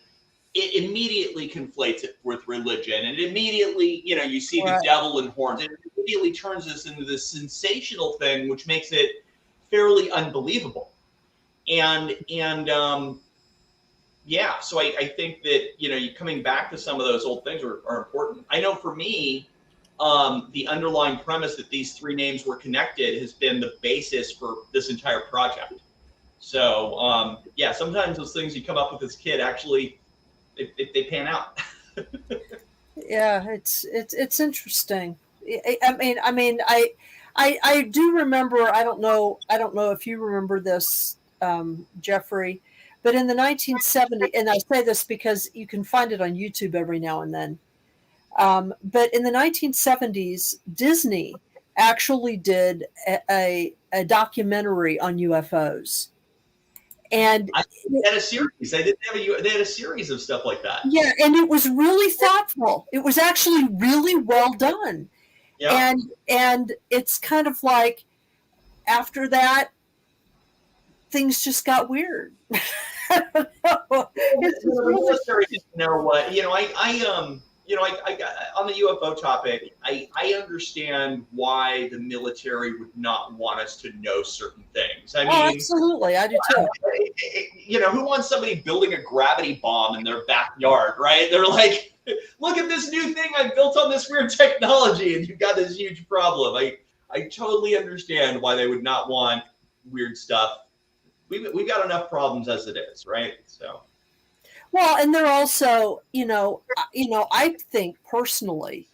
it immediately conflates it with religion, and immediately, you see the devil in horns, and it immediately turns this into this sensational thing, which makes it fairly unbelievable. Yeah, so I think that, you coming back to some of those old things are important. I know for me, the underlying premise that these three names were connected has been the basis for this entire project. So, yeah, sometimes those things you come up with as a kid actually they pan out. Yeah, it's interesting. I do remember. I don't know if you remember this, Jeffrey, but in the 1970s, and I say this because you can find it on YouTube every now and then. But in the 1970s, Disney actually did a documentary on UFOs. And they had a series. They had a series of stuff like that. Yeah, and it was really thoughtful. It was actually really well done. Yeah. And it's kind of like after that, things just got weird. I don't know. It's just The really military didn't know what I on the UFO topic, I understand why the military would not want us to know certain things. I mean, absolutely, I do too. Who wants somebody building a gravity bomb in their backyard, right? They're like, look at this new thing I built on this weird technology, and you've got this huge problem. I totally understand why they would not want weird stuff. We've got enough problems as it is, right? So. Well, and they're also, I think personally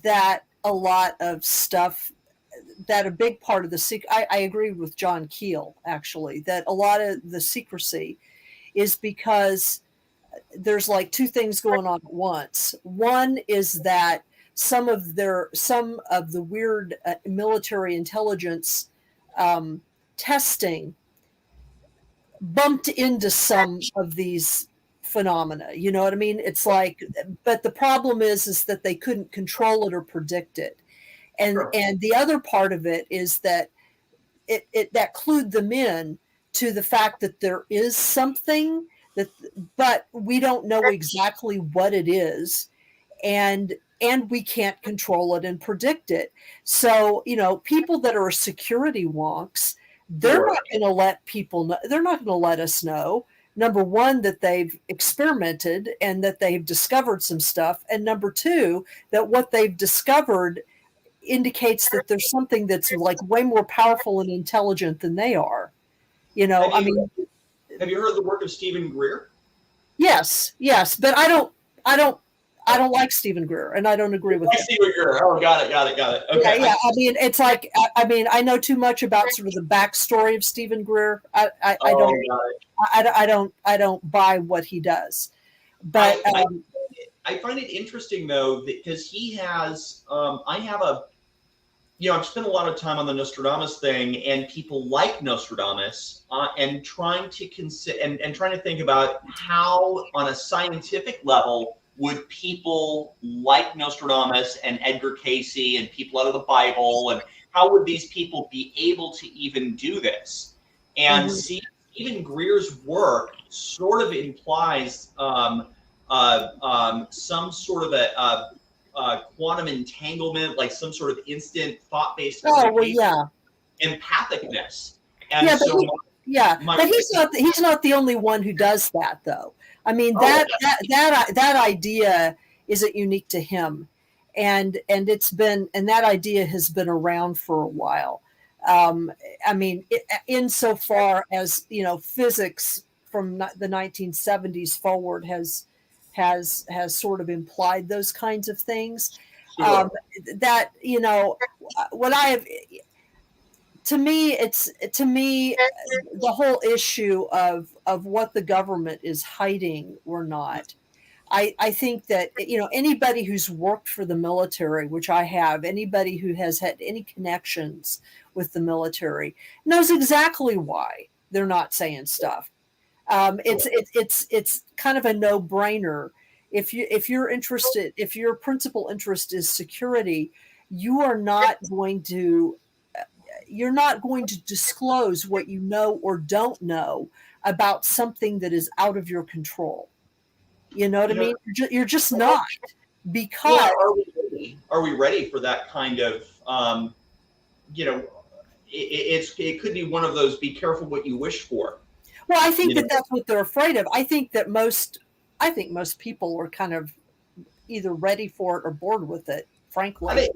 that a lot of stuff, that a big part of the I agree with John Keel, actually, that a lot of the secrecy is because there's like two things going on at once. One is that some of the weird military intelligence testing bumped into some of these phenomena. You know what I mean? It's like, but the problem is that they couldn't control it or predict it. And the other part of it is that that clued them in to the fact that there is something but we don't know exactly what it is, and we can't control it and predict it. So, people that are security wonks, they're not going to let people know. They're not going to let us know number one, that they've experimented and that they've discovered some stuff, and number two, that what they've discovered indicates that there's something that's like way more powerful and intelligent than they are. You know, Have you have you heard the work of Stephen Greer? yes, but I don't like Stephen Greer, and I don't agree with him. Stephen Greer. Oh, got it. Okay. Yeah. I mean, it's like, I mean, I know too much about sort of the backstory of Stephen Greer. I Oh, don't, got it. I don't buy what he does. But I find it interesting though, because he has, I have a, I've spent a lot of time on the Nostradamus thing, and people like Nostradamus, and trying to consider and trying to think about how, on a scientific level, would people like Nostradamus and Edgar Cayce and people out of the Bible, and how would these people be able to even do this? And see, Stephen Greer's work sort of implies some sort of a quantum entanglement, like some sort of instant thought-based empathicness. And yeah, so but he's not the only one who does that, though. I mean, that idea isn't unique to him, and that idea has been around for a while. I mean, insofar as physics from the 1970s forward has sort of implied those kinds of things. Sure. That what I have. To me, the whole issue of what the government is hiding or not. I think that anybody who's worked for the military, which I have, anybody who has had any connections with the military, knows exactly why they're not saying stuff. It's kind of a no-brainer. If you're interested, if your principal interest is security, you're not going to disclose what you know or don't know about something that is out of your control. You know what I mean? You're just not, because are we ready for that kind of it could be one of those be careful what you wish for. Well, I think that's what they're afraid of. I think most people are kind of either ready for it or bored with it, frankly.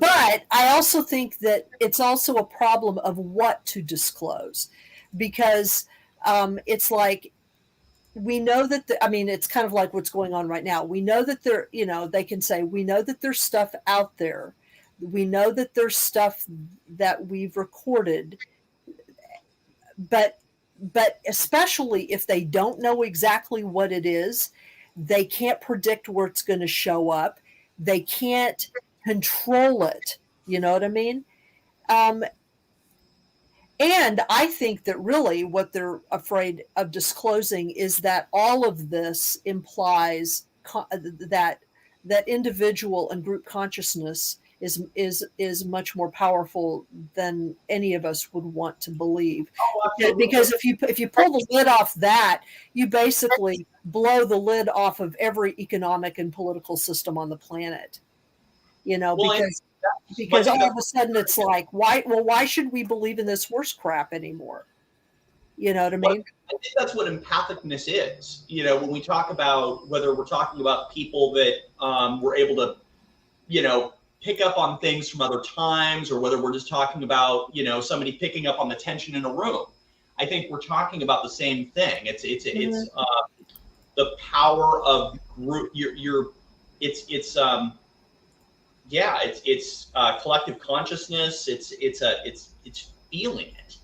But I also think that it's also a problem of what to disclose, because it's like, we know that it's kind of like what's going on right now. We know that they can say, we know that there's stuff out there. We know that there's stuff that we've recorded, but especially if they don't know exactly what it is, they can't predict where it's going to show up. They can't control it. You know what I mean? And I think that really what they're afraid of disclosing is that all of this implies that individual and group consciousness is much more powerful than any of us would want to believe. Because if you pull the lid off that, you basically blow the lid off of every economic and political system on the planet. Because all of a sudden it's like, why should we believe in this horse crap anymore? You know what I mean? I think that's what empathicness is. When we talk about, whether we're talking about people that were able to, pick up on things from other times, or whether we're just talking about, somebody picking up on the tension in a room, I think we're talking about the same thing. It's the power of group. It's collective consciousness. It's feeling it.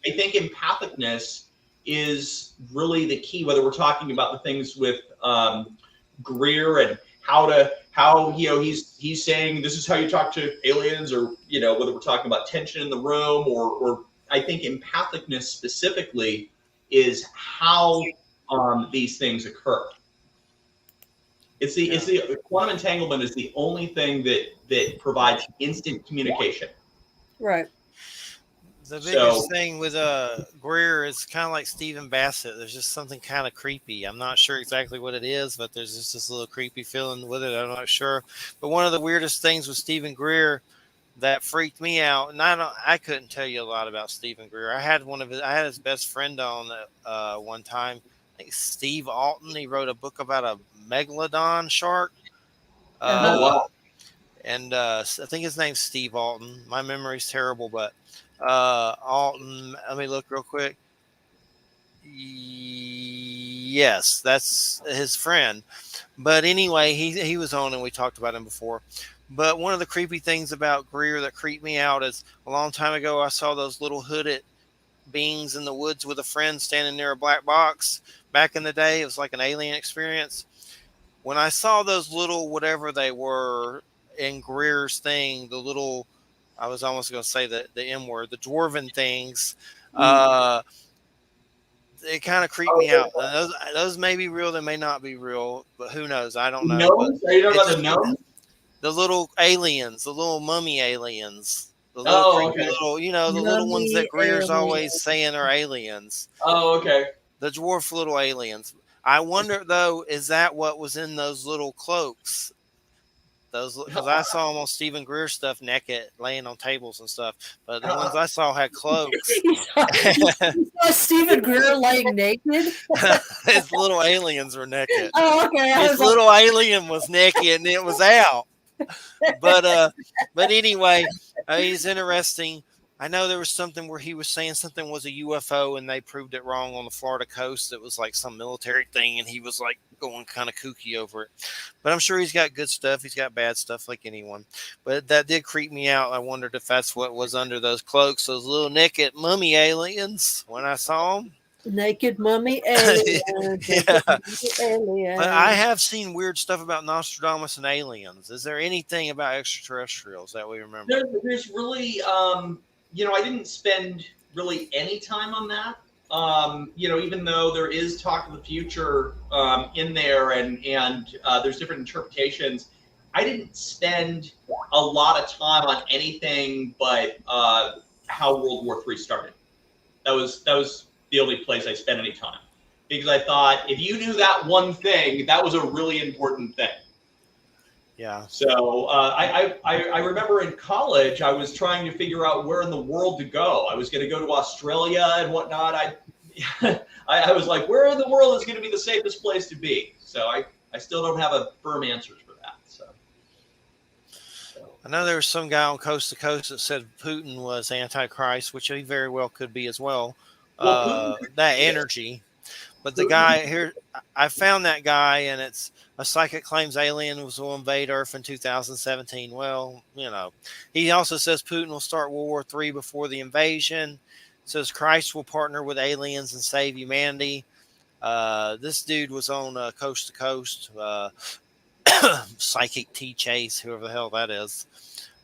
I think empathicness is really the key. Whether we're talking about the things with Greer and how he's saying this is how you talk to aliens, or whether we're talking about tension in the room, or I think empathicness specifically is how these things occur. It's the quantum entanglement is the only thing that provides instant communication. Right. The biggest thing with Greer is kind of like Stephen Bassett. There's just something kind of creepy. I'm not sure exactly what it is, but there's just this little creepy feeling with it. I'm not sure. But one of the weirdest things with Stephen Greer that freaked me out. And I couldn't tell you a lot about Stephen Greer. I had his best friend on one time. I think Steve Alton. He wrote a book about a megalodon shark. Oh, Uh-huh. Uh, wow. and I think his name's Steve Alton. My memory's terrible, but Alton. Let me look real quick. Yes, that's his friend. But anyway, he was on and we talked about him before. But one of the creepy things about Greer that creeped me out is a long time ago I saw those little hooded beings in the woods with a friend standing near a black box. Back in the day, it was like an alien experience. When I saw those little whatever they were in Greer's thing, the little I was almost going to say the M word, the dwarven things. Mm. Uh, it kind of creeped me out. Oh, Those may be real, they may not be real, but who knows? I don't the know. But gnomes? Are you talking it about the just gnomes? the little aliens, the little mummy aliens, the little Oh, creepy okay. little, the little ones that Mummy Greer's alien. always saying are aliens, Oh, okay. the dwarf little aliens. I wonder though, is that what was in those little cloaks? Those because I saw them on Stephen Greer stuff naked, laying on tables and stuff, but the ones I saw had cloaks. You saw Stephen Greer laying naked? His little aliens were naked. Oh, okay. I His was like, little alien was naked and it was out. But but anyway, he's interesting. I know there was something where he was saying something was a UFO and they proved it wrong on the Florida coast. It was like some military thing and he was like going kind of kooky over it. But I'm sure he's got good stuff. He's got bad stuff like anyone. But that did creep me out. I wondered if that's what was under those cloaks, those little naked mummy aliens when I saw them. naked mummy alien, naked Yeah. mummy But I alien. have seen weird stuff about Nostradamus and aliens. Is there anything about extraterrestrials that we remember? There's really, I didn't spend really any time on that. Even though there is talk of the future in there, and there's different interpretations, I didn't spend a lot of time on anything but how World War III started. That was the only place I spent any time because I thought if you knew that one thing, that was a really important thing. Yeah. So I remember in college, I was trying to figure out where in the world to go. I was going to go to Australia and whatnot. I was like, where in the world is going to be the safest place to be? So I still don't have a firm answer for that. So. I know there was some guy on Coast to Coast that said Putin was Antichrist, which he very well could be as well. Well, Putin, That yeah, energy. But the Putin, guy here, I found that guy, and it's a psychic claims aliens will invade Earth in 2017. Well, he also says Putin will start World War III before the invasion. Says Christ will partner with aliens and save humanity. This dude was on Coast to Coast, Psychic T Chase, whoever the hell that is.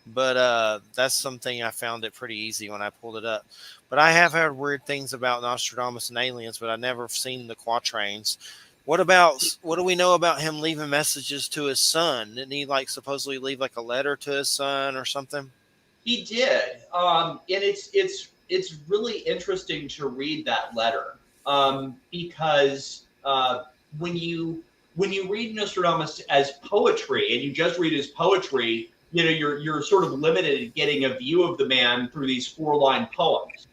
But that's something I found it pretty easy when I pulled it up. But I have heard weird things about Nostradamus and aliens, but I've never seen the quatrains. What do we know about him leaving messages to his son? Didn't he like supposedly leave like a letter to his son or something? he did, and it's really interesting to read that letter because when you read Nostradamus as poetry and you just read his poetry, you're sort of limited at getting a view of the man through these 4-line poems.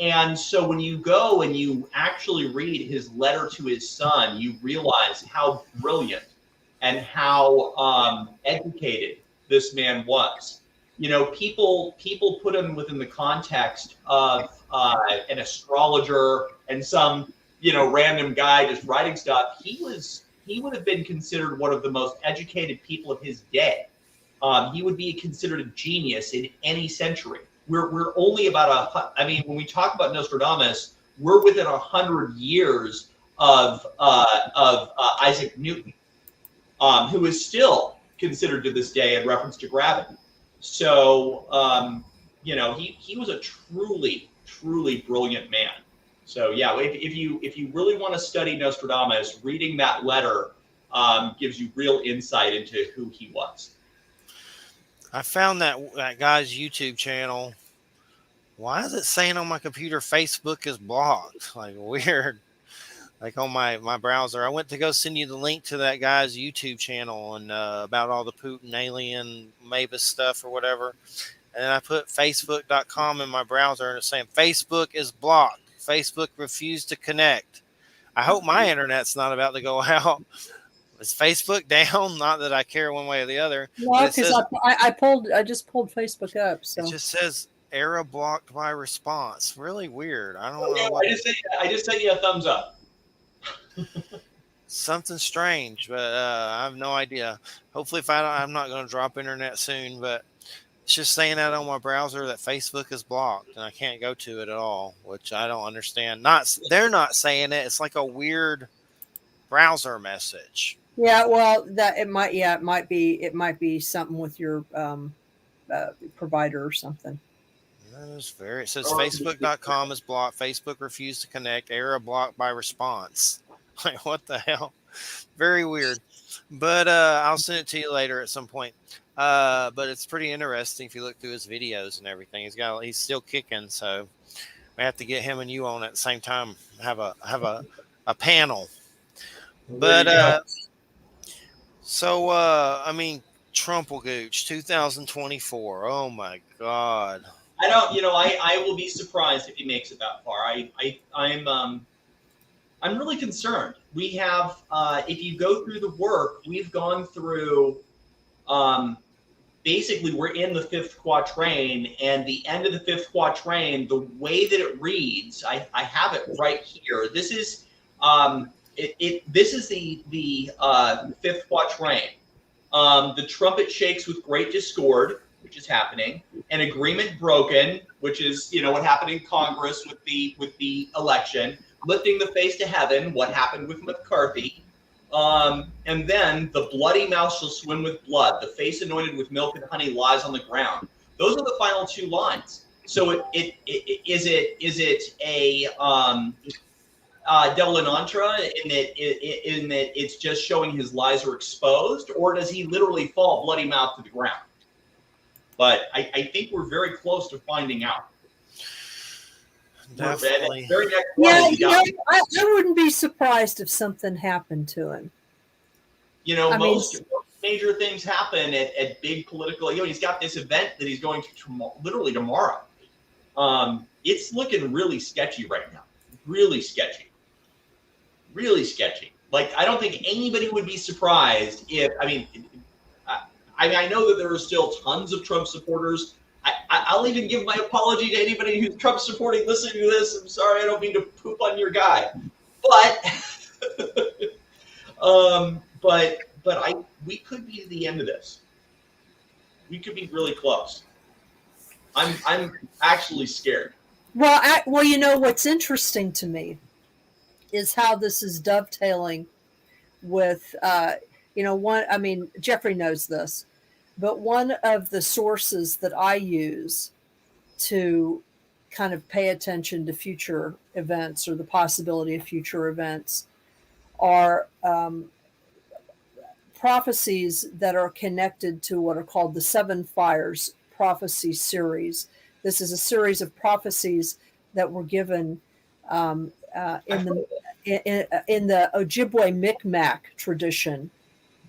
And so when you go and you actually read his letter to his son, you realize how brilliant and how educated this man was. People put him within the context of an astrologer and some random guy just writing stuff. He would have been considered one of the most educated people of his day. He would be considered a genius in any century. We're only about when we talk about Nostradamus, we're within 100 years of Isaac Newton, who is still considered to this day in reference to gravity. So he was a truly brilliant man. So yeah, if you really want to study Nostradamus, reading that letter gives you real insight into who he was. I found that guy's YouTube channel. Why is it saying on my computer Facebook is blocked? Like weird. Like on my browser. I went to go send you the link to that guy's YouTube channel and about all the Putin alien Mabus stuff or whatever. and I put Facebook.com in my browser, and it's saying Facebook is blocked. Facebook refused to connect. I hope my internet's not about to go out. Is Facebook down? Not that I care one way or the other, but No, because I just pulled Facebook up. it So just says error blocked by response. Really weird. I don't Oh, yeah, know what. I just sent you a thumbs up. Something strange, but I have no idea. Hopefully, if I don't, I'm not going to drop internet soon, but it's just saying that on my browser that Facebook is blocked and I can't go to it at all, which I don't understand. Not they're not saying it. It's like a weird browser message. yeah, well, that it might be something with your provider or something. It says Or- Facebook.com is blocked. Facebook refused to connect. Error blocked by response. Like what the hell? Very weird. But I'll send it to you later at some point. But it's pretty interesting if you look through his videos and everything. He's still kicking, so we have to get him and you on at the same time. Have a panel. There you But go. so I mean, Trump will gooch 2024. Oh my God. I don't, I will be surprised if he makes it that far. I'm really concerned. We have, if you go through the work, we've gone through, basically we're in the fifth quatrain, and the end of the fifth quatrain, the way that it reads, I have it right here. This is, this is the fifth quatrain. The trumpet shakes with great discord, which is happening, an agreement broken, which is what happened in Congress with the election, lifting the face to heaven, what happened with McCarthy, and then the bloody mouth shall swim with blood, the face anointed with milk and honey lies on the ground. Those are the final two lines. So is it a double entendre in that it's just showing his lies are exposed, or does he literally fall bloody mouth to the ground? But I think we're very close to finding out. Definitely. Very next one, I wouldn't be surprised if something happened to him. Most major things happen at big political. He's got this event that he's going to literally tomorrow. It's looking really sketchy right now. Really sketchy. Really sketchy. Like, I don't think anybody would be surprised if. I know that there are still tons of Trump supporters. I'll even give my apology to anybody who's Trump supporting listening to this. I'm sorry, I don't mean to poop on your guy, but we could be at the end of this. We could be really close. I'm actually scared. Well, what's interesting to me is how this is dovetailing with one. I mean, Jeffrey knows this. But one of the sources that I use to kind of pay attention to future events or the possibility of future events are prophecies that are connected to what are called the Seven Fires prophecy series. This is a series of prophecies that were given in the Ojibwe Mi'kmaq tradition.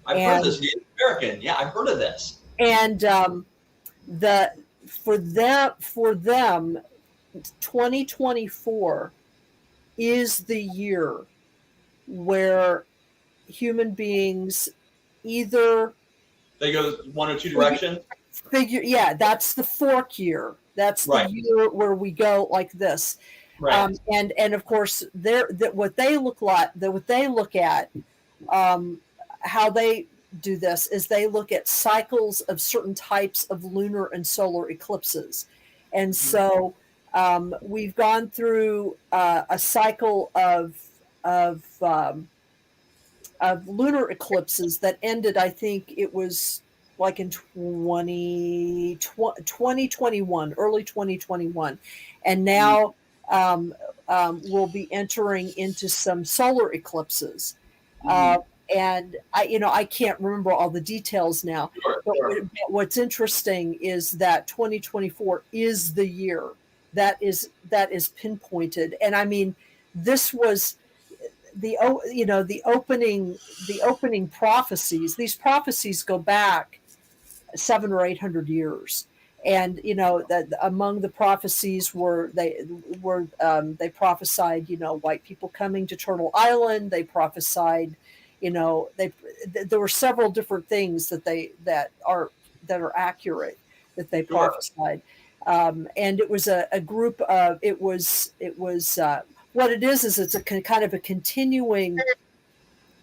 I've heard this, Native American. Yeah, I've heard of this. And for them, 2024 is the year where human beings either they go one or two directions. That's the fork year. That's the year where we go like this. Right. And of course, what they look at, how they do this is they look at cycles of certain types of lunar and solar eclipses. And so we've gone through a cycle of lunar eclipses that ended, I think it was like in 2021, early 2021. And now we'll be entering into some solar eclipses. And I can't remember all the details now. But what's interesting is that 2024 is the year that is pinpointed. And I mean, this was the opening prophecies. These prophecies go back 700 or 800 years, And that among the prophecies they prophesied white people coming to Turtle Island. They prophesied, there were several different things that are accurate that they Sure. prophesied. And it was a group of what it is it's a kind of a continuing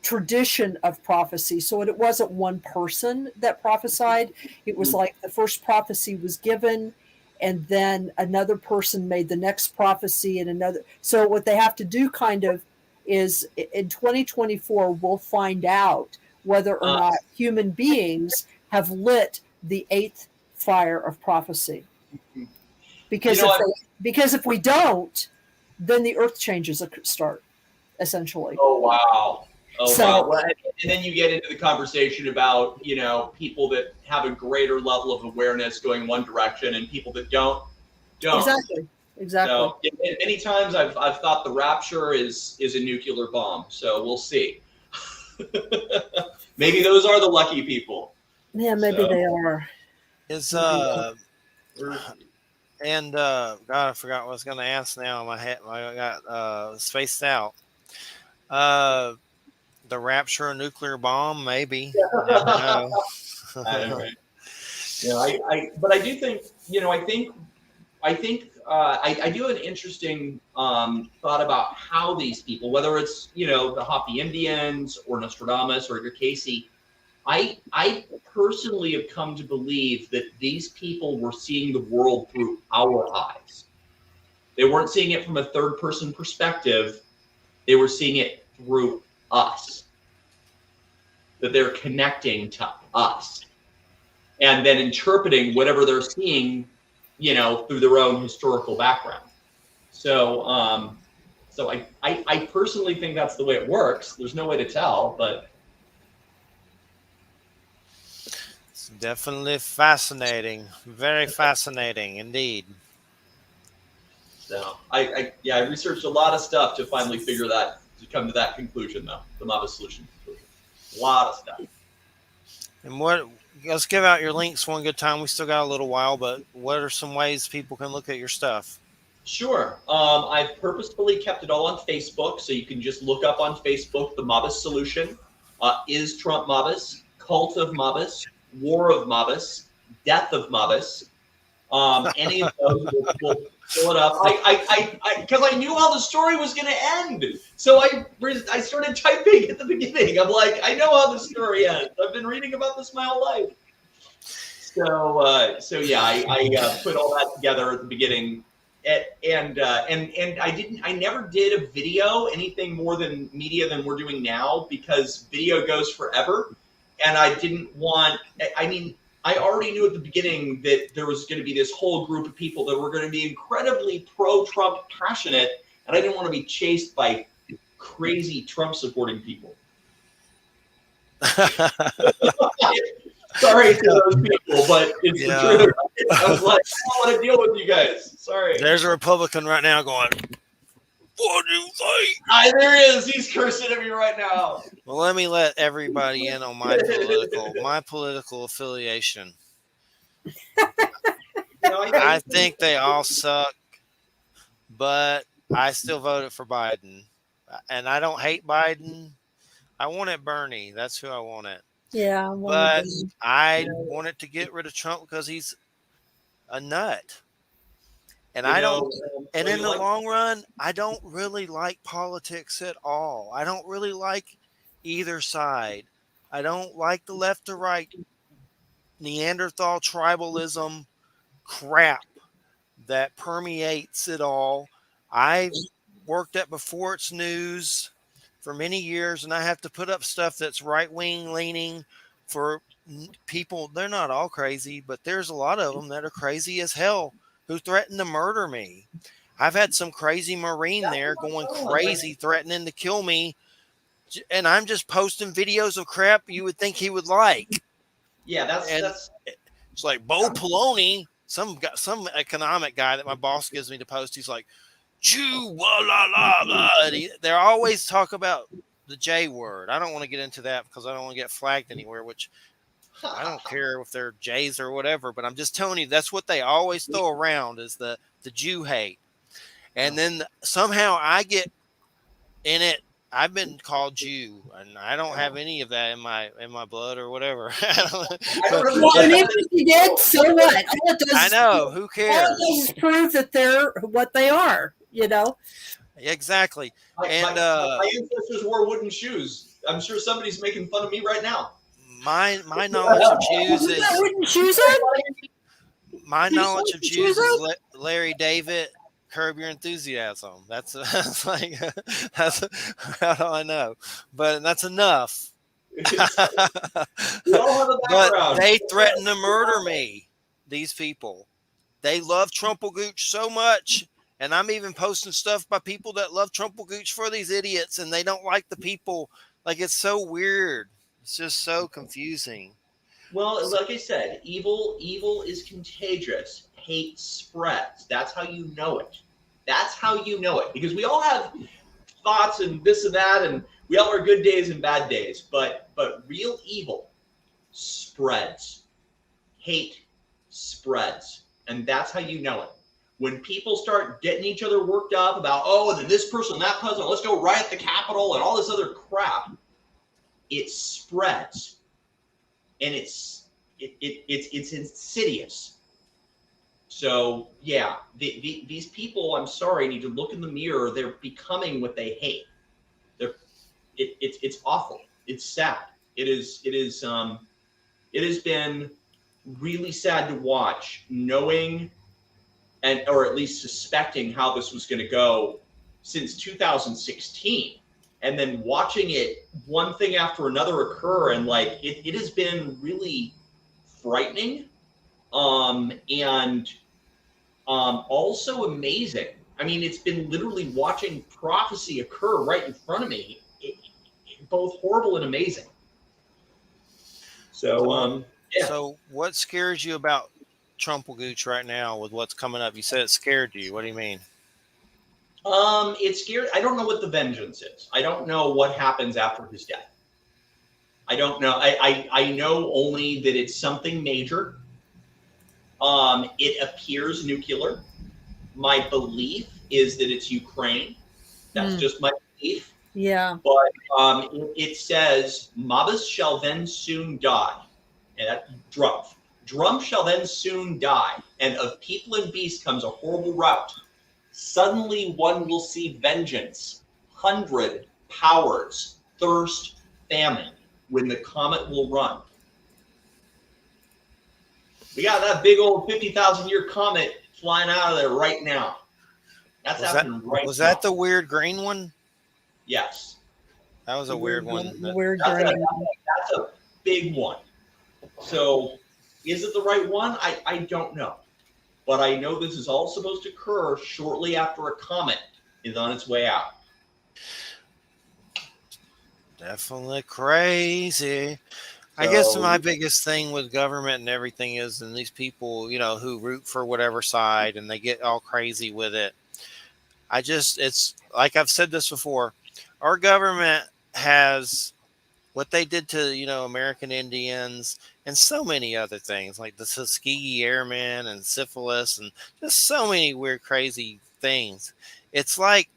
tradition of prophecy. So it wasn't one person that prophesied. It was like the first prophecy was given, and then another person made the next prophecy, and another. So what they have to do kind of is in 2024, we'll find out whether or not human beings have lit the eighth fire of prophecy. Because because if we don't, then the earth changes start, essentially. Oh, wow. Oh, So, wow. Well, and then you get into the conversation about, people that have a greater level of awareness going one direction and people that don't. Exactly. So many times I've thought the rapture is a nuclear bomb. So we'll see. Maybe those are the lucky people. Yeah, maybe they are. God, I forgot what I was going to ask now. My head, I got spaced out. The rapture of nuclear bomb, maybe. You never know. But I do think, I do have an interesting thought about how these people, whether it's, the Hopi Indians or Nostradamus or Casey, I personally have come to believe that these people were seeing the world through our eyes. They weren't seeing it from a third person perspective. They were seeing it through us. That they're connecting to us and then interpreting whatever they're seeing, through their own historical background. So, I personally think that's the way it works. There's no way to tell, but It's definitely fascinating. Very fascinating indeed. So I researched a lot of stuff to finally to come to that conclusion, though, the Mabus solution conclusion. A lot of stuff. And let's give out your links one good time. We still got a little while, but what are some ways people can look at your stuff? Sure. I've purposefully kept it all on Facebook, so you can just look up on Facebook the Mabus solution. Is Trump Mabus? Cult of Mabus? War of Mabus? Death of Mabus? Any of those will fill it up. Because I knew how the story was going to end, so I started typing at the beginning. I'm like, I know how the story ends. I've been reading about this my whole life. So yeah, I put all that together at the beginning, and I never did a video, anything more than media than we're doing now, because video goes forever, and I didn't want. I already knew at the beginning that there was going to be this whole group of people that were going to be incredibly pro-Trump passionate, and I didn't want to be chased by crazy Trump-supporting people. Sorry to those people, but it's the truth. I was like, I don't want to deal with you guys. Sorry. There's a Republican right now going, what do you think? There is. He's cursing at me right now. Well, let me let everybody in on my political affiliation. I think they all suck, but I still voted for Biden. And I don't hate Biden. I wanted Bernie. That's who I wanted. Yeah. But I wanted to get rid of Trump because he's a nut. And and in the long run, I don't really like politics at all. I don't really like either side. I don't like the left or right Neanderthal tribalism crap that permeates it all. I've worked at Before It's News for many years, and I have to put up stuff that's right-wing leaning for people. They're not all crazy, but there's a lot of them that are crazy as hell who threaten to murder me. I've had some crazy Marine there going crazy, threatening to kill me, and I'm just posting videos of crap you would think he would like. Yeah, that's it's like Bo Peloni, some economic guy that my boss gives me to post. He's like, Jew, la la la. They always talk about the J word. I don't want to get into that because I don't want to get flagged anywhere, which I don't care if they're Jays or whatever, but I'm just telling you that's what they always throw around is the Jew hate. And then somehow I get in it. I've been called Jew, and I don't have any of that in my blood or whatever. I but don't Well, and understand even how if you did, so what? All it I does, know who all it cares does is prove that they're what they are. You know. exactly. And my ancestors wore wooden shoes. I'm sure somebody's making fun of me right now. my knowledge of Jews You got is wooden shoes on? my You still knowledge have of the shoes Jews is on? Larry David. Curb Your Enthusiasm. That's like that's all I know, but that's enough. We all have a But background. they threaten to murder me. These people, they love Trumpelgooch so much, and I'm even posting stuff by people that love Trumpelgooch for these idiots, and they don't like the people. Like it's so weird. It's just so confusing. Well, So, like I said, evil is contagious. Hate spreads. That's how you know it. That's how you know it. Because we all have thoughts and this and that, and we all have good days and bad days. But real evil spreads. Hate spreads. And that's how you know it. When people start getting each other worked up about, oh, then this person, that person, let's go riot the Capitol and all this other crap, it spreads. And it's insidious. So yeah, these people, I'm sorry, need to look in the mirror. They're becoming what they hate. It's awful. It's sad. It has been really sad to watch, knowing and or at least suspecting how this was going to go since 2016, and then watching it one thing after another occur, and like it has been really frightening, and also amazing. I mean, it's been literally watching prophecy occur right in front of me, both horrible and amazing. So, yeah. so what scares you about Trumpelgooch right now with what's coming up? You said it scared you. What do you mean? It's scary. I don't know what the vengeance is. I don't know what happens after his death. I don't know. I know only that it's something major. It appears nuclear. My belief is that it's Ukraine. That's just my belief. Yeah. But it says, Mabus shall then soon die. And that Drum shall then soon die. And of people and beast comes a horrible rout. Suddenly one will see vengeance, 100 powers, thirst, famine, when the comet will run. We got that big old 50,000 year comet flying out of there right now. That's happening right now. Was that the weird green one? Yes. That was a weird one. Weird That's green. that's a big one. So is it the right one? I don't know. But I know this is all supposed to occur shortly after a comet is on its way out. Definitely crazy. I guess my biggest thing with government and everything is, and these people, who root for whatever side and they get all crazy with it. It's like I've said this before. Our government has what they did to, American Indians and so many other things like the Tuskegee Airmen and syphilis and just so many weird, crazy things. It's like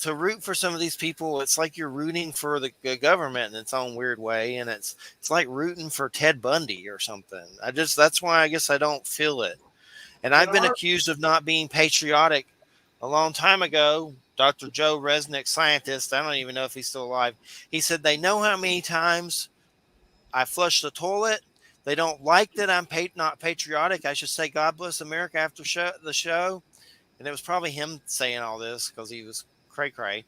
to root for some of these people, it's like you're rooting for the government in its own weird way, and it's like rooting for Ted Bundy or something. That's why I guess I don't feel it. And I've been accused of not being patriotic a long time ago. Dr. Joe Resnick, scientist, I don't even know if he's still alive. He said they know how many times I flush the toilet. They don't like that I'm not patriotic. I should say God bless America after the show. And it was probably him saying all this because he was cray-cray.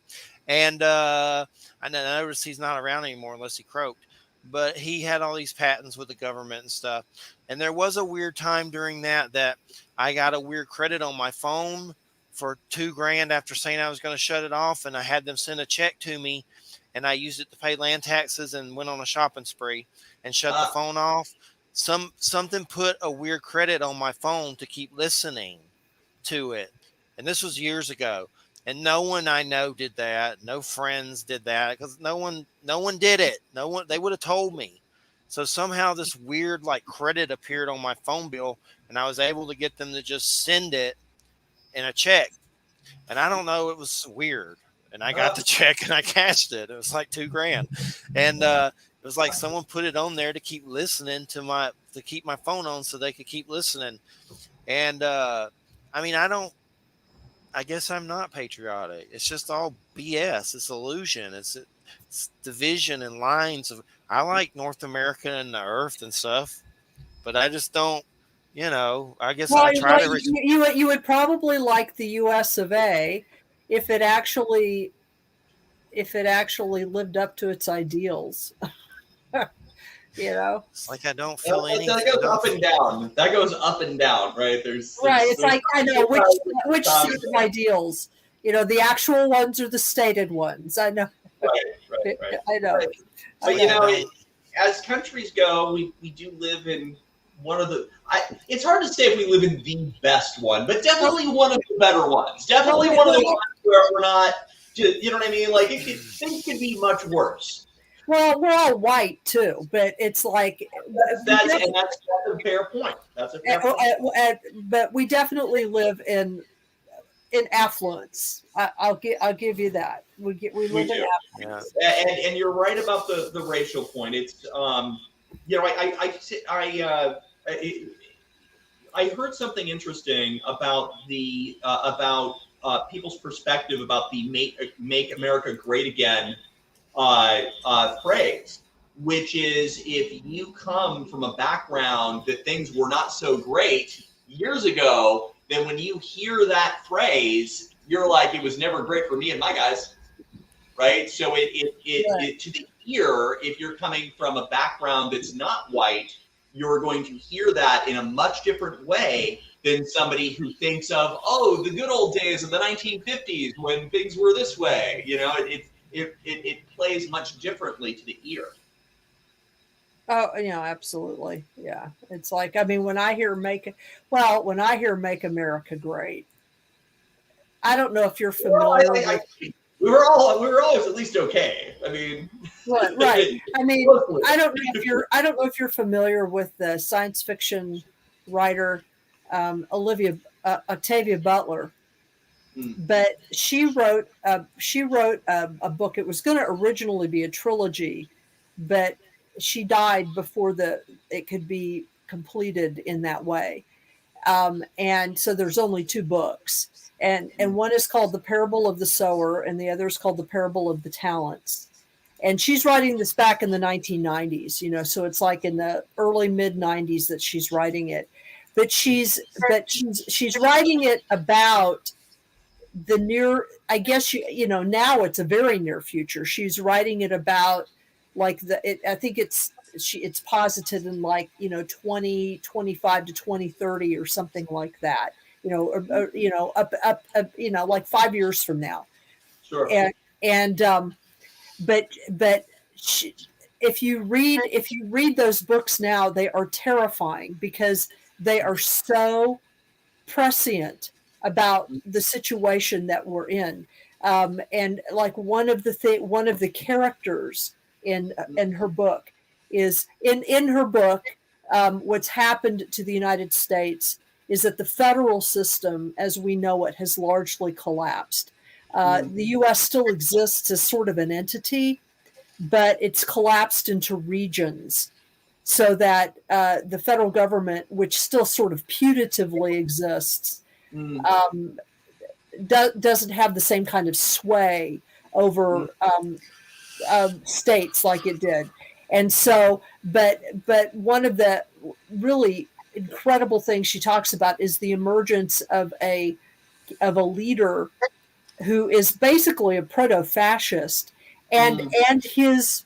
And I noticed he's not around anymore unless he croaked. But he had all these patents with the government and stuff. And there was a weird time during that I got a weird credit on my phone for $2,000 after saying I was going to shut it off. And I had them send a check to me. And I used it to pay land taxes and went on a shopping spree and shut the phone off. Something put a weird credit on my phone to keep listening to it. And this was years ago. And no one I know did that. No friends did that because no one did it. No one, they would have told me. So somehow this weird like credit appeared on my phone bill, and I was able to get them to just send it in a check. And I don't know, it was weird. And I got the check and I cashed it. It was like $2,000, and it was like someone put it on there to keep listening to keep my phone on so they could keep listening. And I mean, I guess I'm not patriotic. It's just all BS. It's illusion. It's division and lines of. I like North America and the Earth and stuff, but I just don't. I guess Well, I try to. you would probably like the U.S. of A. if it actually lived up to its ideals. It's like I don't feel anything. That goes up and down. That goes up and down, right? Right. It's like, I know which set of ideals. The actual ones or the stated ones. I know. Right. I know. Right. But as countries go, we do live in one of the. It's hard to say if we live in the best one, but definitely one of the better ones. Definitely one of the ones where we're not. You know what I mean? Like things could be much worse. Well, we're all white too, but it's like that's a fair point. That's a fair point. But we definitely live in affluence. I'll give you that. We live in affluence. And you're right about the racial point. It's I heard something interesting about the people's perspective about the "Make America Great Again" phrase, which is if you come from a background that things were not so great years ago, then when you hear that phrase, you're like, it was never great for me and my guys, right? So it to the ear, if you're coming from a background that's not white, you're going to hear that in a much different way than somebody who thinks of, oh, the good old days of the 1950s when things were this way. It plays much differently to the ear. Oh, absolutely. Yeah. It's like, I mean, when I hear Make America Great, I don't know if you're familiar with. We were always at least okay. I mean, right. I mean, I don't know if you're familiar with the science fiction writer Octavia Butler. But she wrote a book. It was going to originally be a trilogy, but she died before it could be completed in that way. And so there's only 2 books, and one is called The Parable of the Sower, and the other is called The Parable of the Talents. And she's writing this back in the 1990s, so it's like in the early mid 90s that she's writing it. But she's writing it about the near, I guess, now it's a very near future. She's writing it about like I think it's posited in like 2025 to 2030 or something like that, up like 5 years from now. Sure. But if you read those books now, they are terrifying because they are so prescient about the situation that we're in. And like one of the characters in her book is in her book, what's happened to the United States is that the federal system as we know it has largely collapsed. The U.S. still exists as sort of an entity, but it's collapsed into regions so that the federal government, which still sort of putatively exists, doesn't have the same kind of sway over states like it did. And so, but one of the really incredible things she talks about is the emergence of a leader who is basically a proto-fascist, and his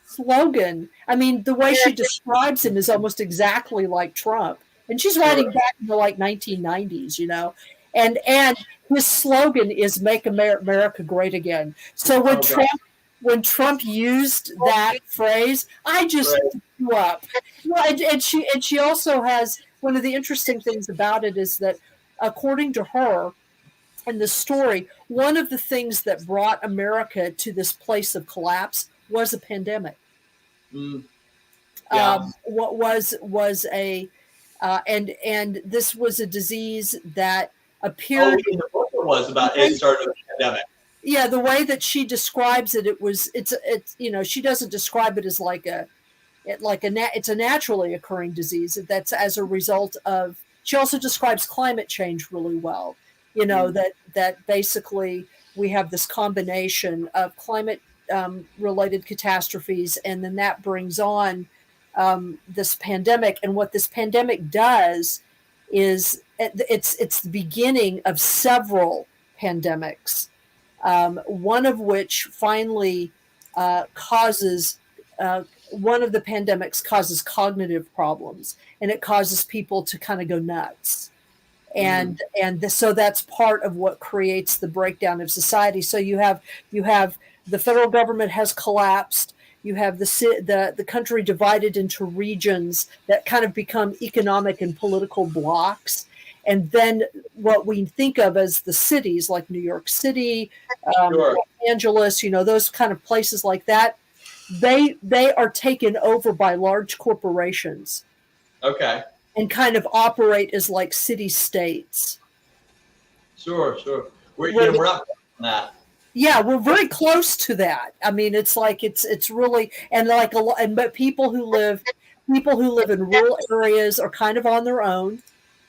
slogan. I mean, the way she describes him is almost exactly like Trump, and she's writing back in the like 1990s, and his slogan is "Make America Great Again." So when Trump used that phrase, I just threw up. And she also has, one of the interesting things about it is that, according to her, in the story, one of the things that brought America to this place of collapse was a pandemic. Yeah. What was a and this was a disease that Oh, appeared. in the book it was The about it way, started with the pandemic. yeah, the way that she describes it, it's she doesn't describe it as it's a naturally occurring disease that's as a result of. She also describes climate change really well. That basically we have this combination of climate related catastrophes, and then that brings on this pandemic. And what this pandemic does is it's the beginning of several pandemics, one of which finally causes one of the pandemics causes cognitive problems, and it causes people to kind of go nuts. Mm. So that's part of what creates the breakdown of society. So you have the federal government has collapsed. You have the country divided into regions that kind of become economic and political blocks. And then what we think of as the cities, like New York City, Sure. Los Angeles, those kind of places like that, they are taken over by large corporations Okay. and kind of operate as like city states. Sure. We're Where we're not on that. Yeah, we're very close to that. I mean, it's like it's really, and like a lot, but people who live in rural areas are kind of on their own,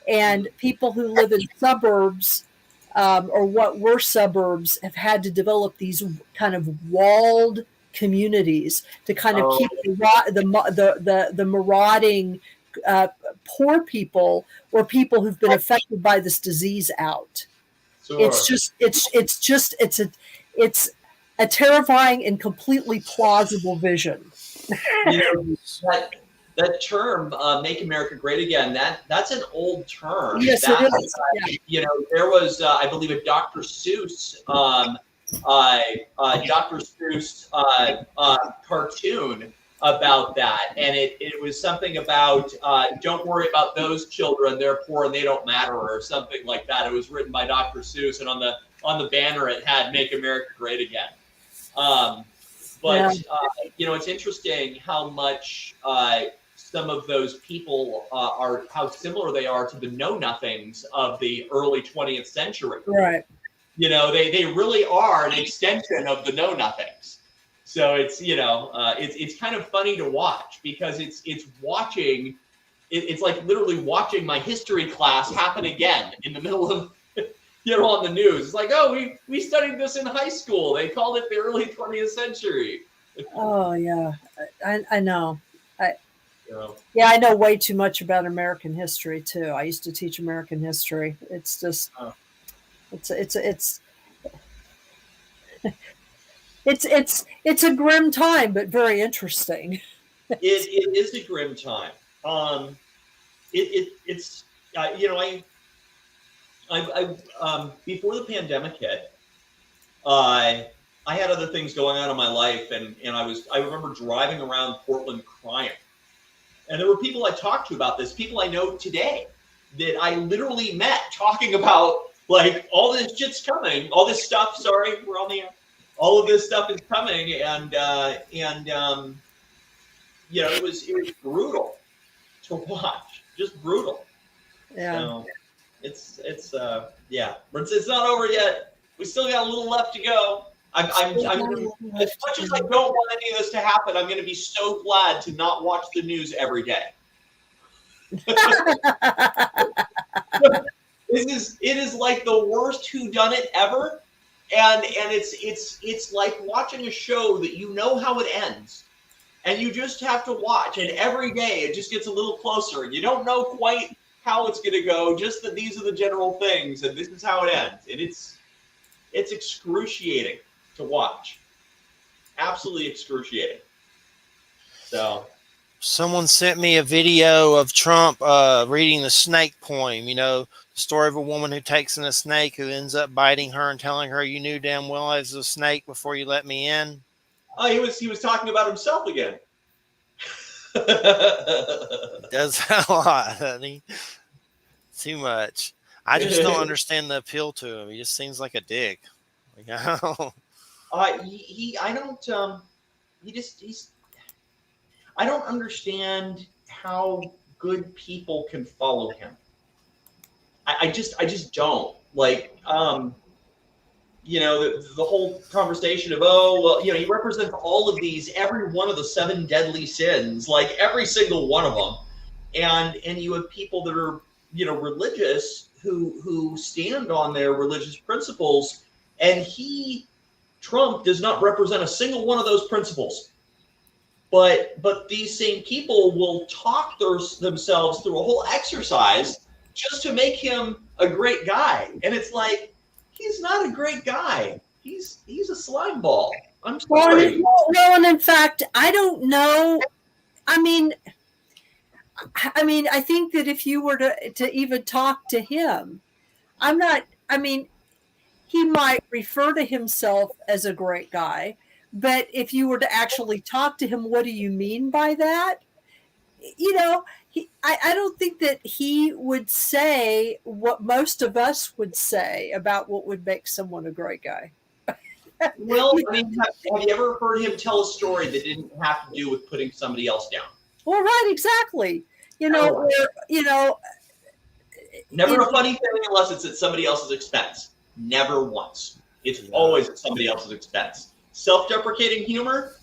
and people who live in suburbs, or what were suburbs, have had to develop these kind of walled communities to kind of Oh, keep the marauding uh, poor people or people who've been affected by this disease out. sure. It's a terrifying and completely plausible vision. You know that term, "Make America Great Again." That's an old term. Yes, it That is. Yeah. there was, I believe, a Dr. Seuss, cartoon about that, and it was something about don't worry about those children; they're poor and they don't matter, or something like that. It was written by Dr. Seuss, and on the banner it had "Make America Great Again." Um, Yeah. but it's interesting how much some of those people are how similar they are to the know nothings of the early 20th century. Right. They really are an extension of the know nothings. So it's kind of funny to watch because it's watching. It's like literally watching my history class happen again in the middle of on the news. It's like, oh, we studied this in high school. They called it the early 20th century. Oh yeah, I know. I You know. Yeah, I know way too much about American history too. I used to teach American history. It's just Oh. it's a grim time, but very interesting. It is a grim time. It's before the pandemic hit, I had other things going on in my life, and I remember driving around Portland crying, and there were people I talked to about this, people I know today that I literally met talking about like all this shit's coming, all this stuff. Sorry, we're on the air. All of this stuff is coming, and it was brutal to watch, just brutal. Yeah. So it's not over yet. We still got a little left to go. I'm as much as I don't want any of this to happen, I'm going to be so glad to not watch the news every day. It is like the worst whodunit ever, and it's like watching a show that you know how it ends, and you just have to watch, and every day it just gets a little closer, and you don't know quite how it's going to go, just that these are the general things, and this is how it ends, and it's excruciating to watch, absolutely excruciating. So. Someone sent me a video of Trump reading the snake poem. The story of a woman who takes in a snake who ends up biting her and telling her, "You knew damn well I was a snake before you let me in." Oh, he was talking about himself again. Does that a lot, honey. Too much. I just don't understand the appeal to him. He just seems like a dick. I don't. He's. I don't understand how good people can follow him. I just don't like. The whole conversation of, oh, well, he represents all of these, every one of the 7 deadly sins, like every single one of them. And you have people that are, religious who stand on their religious principles, and Trump does not represent a single one of those principles. But these same people will talk themselves through a whole exercise just to make him a great guy. And it's like, he's not a great guy. He's a slime ball. I'm sorry. Well, and in fact, I don't know. I mean, I think that if you were to even talk to him, he might refer to himself as a great guy, but if you were to actually talk to him, what do you mean by that? I don't think that he would say what most of us would say about what would make someone a great guy. Well, have you ever heard him tell a story that didn't have to do with putting somebody else down? Well, right, exactly. Never a funny thing unless it's at somebody else's expense. Never once. It's always at somebody else's expense. Self-deprecating humor?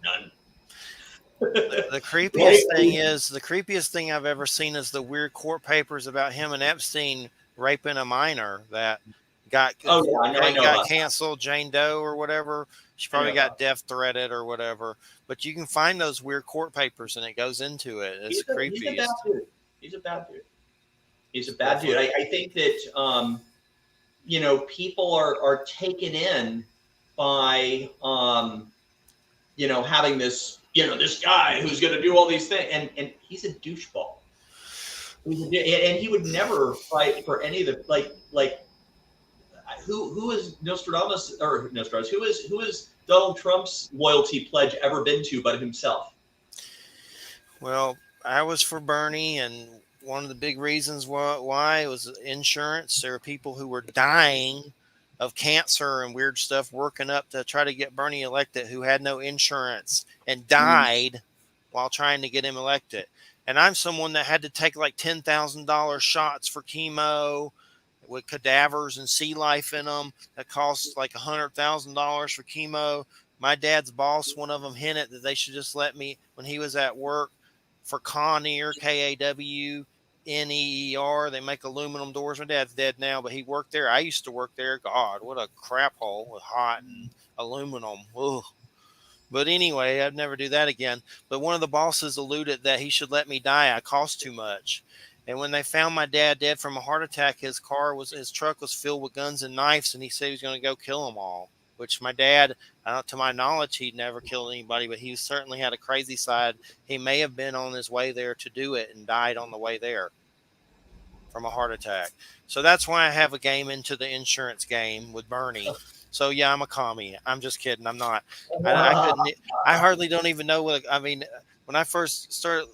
None. The creepiest thing I've ever seen is the weird court papers about him and Epstein raping a minor that got canceled, Jane Doe or whatever. She probably got death threatened or whatever. But you can find those weird court papers and it goes into it. It's creepy. He's a bad dude. I think that people are taken in by having this this guy who's going to do all these things, and he's a doucheball. And he would never fight for any of the like. Who is Nostradamus? Who is Donald Trump's loyalty pledge ever been to but himself? Well, I was for Bernie, and one of the big reasons why was insurance. There were people who were dying of cancer and weird stuff working up to try to get Bernie elected who had no insurance and died while trying to get him elected. And I'm someone that had to take like $10,000 shots for chemo with cadavers and sea life in them that cost like $100,000 for chemo. My dad's boss, one of them, hinted that they should just let me, when he was at work for Conair, Kawaneer, they make aluminum doors. My dad's dead now, but he worked there. I used to work there. God, what a crap hole with hot and aluminum. Ugh. But anyway, I'd never do that again. But one of the bosses alluded that he should let me die. I cost too much. And when they found my dad dead from a heart attack, his truck was filled with guns and knives, and he said he was going to go kill them all. Which my dad, to my knowledge, he'd never killed anybody, but he certainly had a crazy side. He may have been on his way there to do it and died on the way there from a heart attack. So that's why I have a game into the insurance game with Bernie. So yeah, I'm a commie. I'm just kidding. I'm not. I hardly don't even know when I first started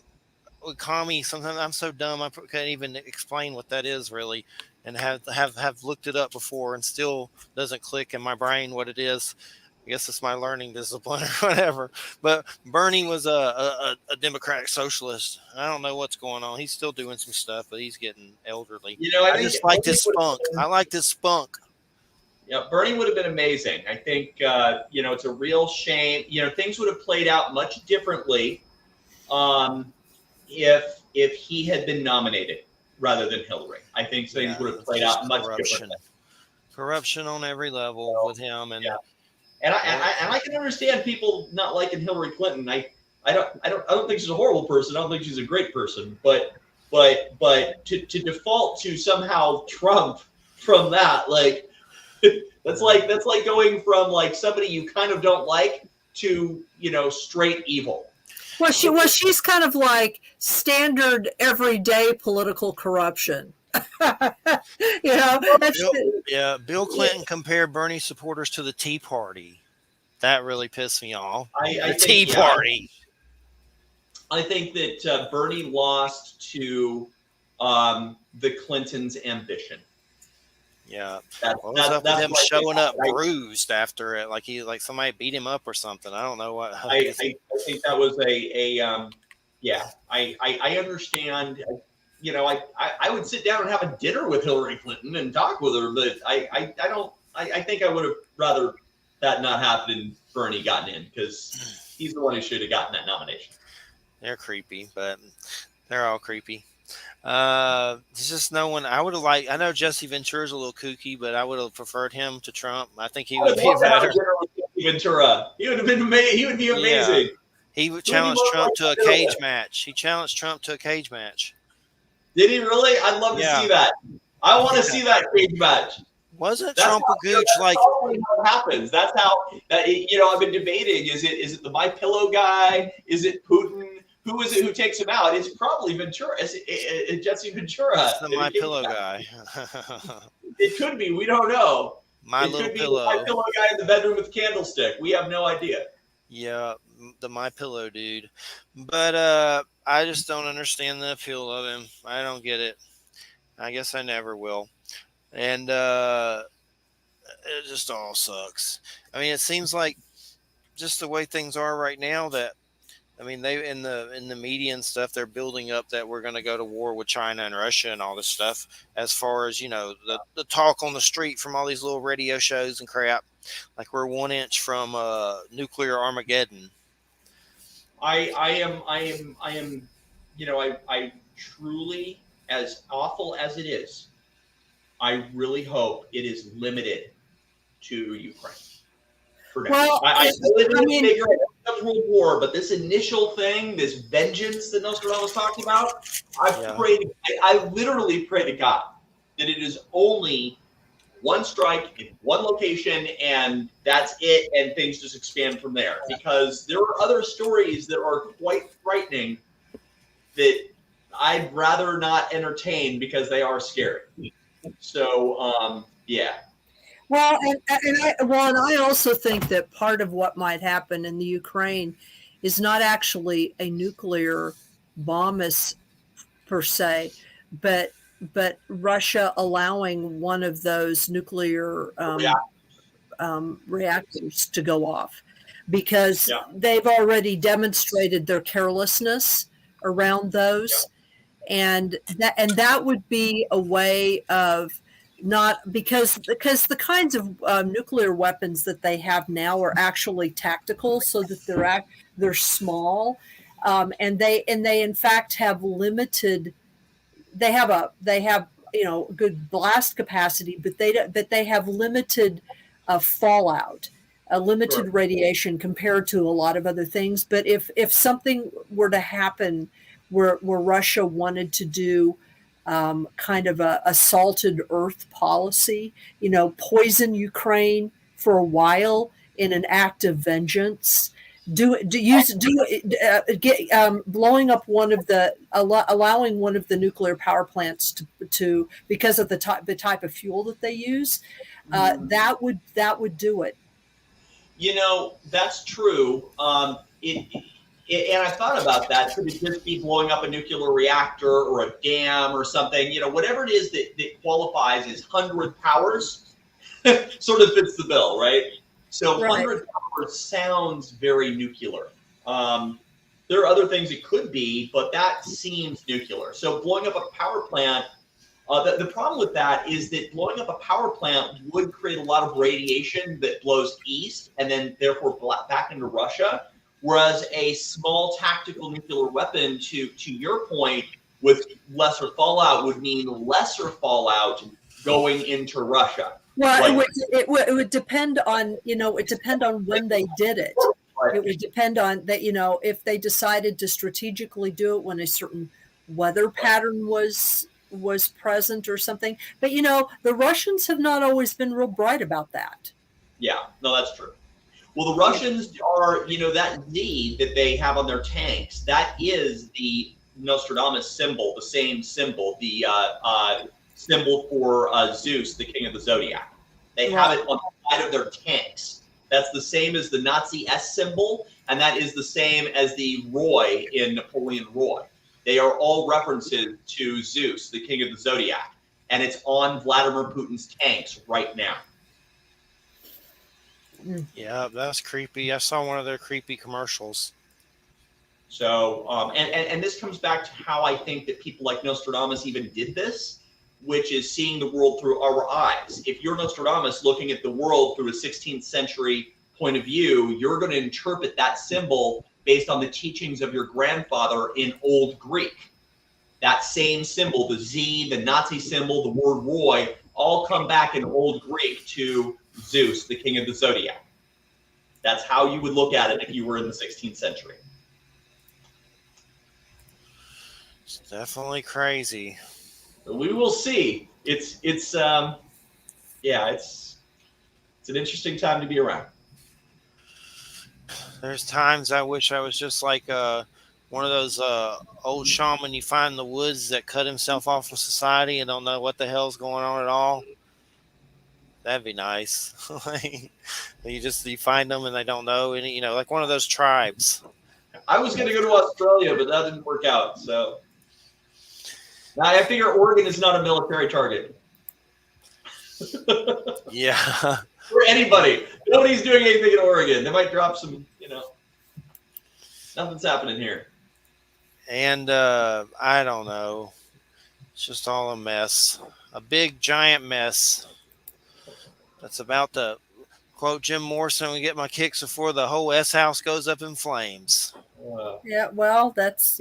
with commie, sometimes I'm so dumb I can't even explain what that is really, and have looked it up before and still doesn't click in my brain what it is. I guess it's my learning discipline or whatever. But Bernie was a democratic socialist. I don't know what's going on. He's still doing some stuff, but he's getting elderly. I just like this spunk. I like this spunk. Yeah, Bernie would have been amazing. I think it's a real shame. Things would have played out much differently if he had been nominated rather than Hillary. I think things would have played out much differently. Corruption on every level with him, and I can understand people not liking Hillary Clinton. I don't think she's a horrible person. I don't think she's a great person. But to default to somehow Trump from that, like that's like going from like somebody you kind of don't like to straight evil. Well, she's kind of like standard everyday political corruption. Bill Clinton compared Bernie supporters to the Tea Party. That really pissed me off. The Tea Party. I think that Bernie lost to the Clintons' ambition. Yeah. That's What was up with that's him what showing up bruised after it? Like somebody beat him up or something. I don't know what. I guess I think that was yeah. I understand. I would sit down and have a dinner with Hillary Clinton and talk with her, but I don't. I think I would have rather that not happened and Bernie gotten in, because he's the one who should have gotten that nomination. they're creepy, but they're all creepy. It's just no one. I would have liked. I know Jesse Ventura's a little kooky, but I would have preferred him to Trump. I think he I would would be love to have a better. dinner with Jesse Ventura. He would have been amazing. He would be Yeah, amazing. he would Who would you challenge most Trump like to a to dinner cage with? match. He challenged Trump to a cage match. Did he really? I'd love to see Yeah, that. I want to yeah. see that cage match. Wasn't That's Trump a gooch? that's Like, probably how it happens. That's how I've been debating. Is it the My Pillow guy? Is it Putin? Who is it who takes him out? It's probably Ventura. It's Jesse Ventura it's the in a My cage Pillow match. guy. It could be. We don't know. My It Little could be the My Pillow. Pillow guy in the bedroom with the candlestick. We have no idea. Yeah, the My Pillow dude. But I just don't understand the appeal of him. I don't get it. I guess I never will. And it just all sucks. I mean, it seems like just the way things are right now that I mean, they in the media and stuff, they're building up that we're going to go to war with China and Russia and all this stuff. As far as the talk on the street from all these little radio shows and crap, like we're 1 inch from nuclear Armageddon. I am. I truly, as awful as it is, I really hope it is limited to Ukraine for now. Well, I I mean, figure out World War, but this initial thing, this vengeance that Nostradamus talked about, Yeah. I literally pray to God that it is only one strike in one location and that's it, and things just expand from there. Because there are other stories that are quite frightening that I'd rather not entertain because they are scary. So, yeah. well, and I also think that part of what might happen in the Ukraine is not actually a nuclear bomb per se, but Russia allowing one of those nuclear reactors to go off, because they've already demonstrated their carelessness around those, and that would be a way of not because the kinds of nuclear weapons that they have now are actually tactical, so that they're small, and they in fact have limited. They have good blast capacity, but they have limited fallout, a limited radiation compared to a lot of other things. But if something were to happen where Russia wanted to do kind of a salted earth policy, poison Ukraine for a while in an act of vengeance, blowing up allowing one of the nuclear power plants to because of the type of fuel that they use, that would do it. That's true. And I thought about that. Could it just be blowing up a nuclear reactor or a dam or something? Whatever it is that qualifies as 100 powers sort of fits the bill, right? So 100 powers sounds very nuclear. There are other things it could be, but that seems nuclear. So blowing up a power plant, the problem with that is that blowing up a power plant would create a lot of radiation that blows east and then therefore back into Russia. Whereas a small tactical nuclear weapon, to your point, with lesser fallout would mean lesser fallout going into Russia. Well, it would depend on when they did it. It would depend on that, if they decided to strategically do it when a certain weather pattern was present or something. But the Russians have not always been real bright about that. Yeah, no, that's true. Well, the Russians are, that Z that they have on their tanks, that is the Nostradamus symbol, the same symbol, the symbol for Zeus, the king of the zodiac. They have it on the side of their tanks. That's the same as the Nazi S symbol, and that is the same as the Roy in Napoleon Roy. They are all references to Zeus, the king of the zodiac. and it's on Vladimir Putin's tanks right now. Yeah, that's creepy. I saw one of their creepy commercials. So, and this comes back to how I think that people like Nostradamus even did this, which is seeing the world through our eyes. If you're Nostradamus looking at the world through a 16th century point of view, you're going to interpret that symbol based on the teachings of your grandfather in Old Greek. That same symbol, the Z, the Nazi symbol, the word Roy, all come back in Old Greek to Zeus, the king of the zodiac. That's how you would look at it if you were in the 16th century. It's definitely crazy. We will see. It's an interesting time to be around. There's times I wish I was just like one of those old shaman you find in the woods that cut himself off from society and don't know what the hell's going on at all. That'd be nice. you find them and they don't know any, like one of those tribes. I was going to go to Australia, but that didn't work out. So now I figure Oregon is not a military target. Yeah. For anybody. Nobody's doing anything in Oregon. They might drop some, nothing's happening here. And I don't know. It's just all a mess. A big, giant mess. That's about to quote Jim Morrison and get my kicks before the whole S house goes up in flames. Yeah, well, that's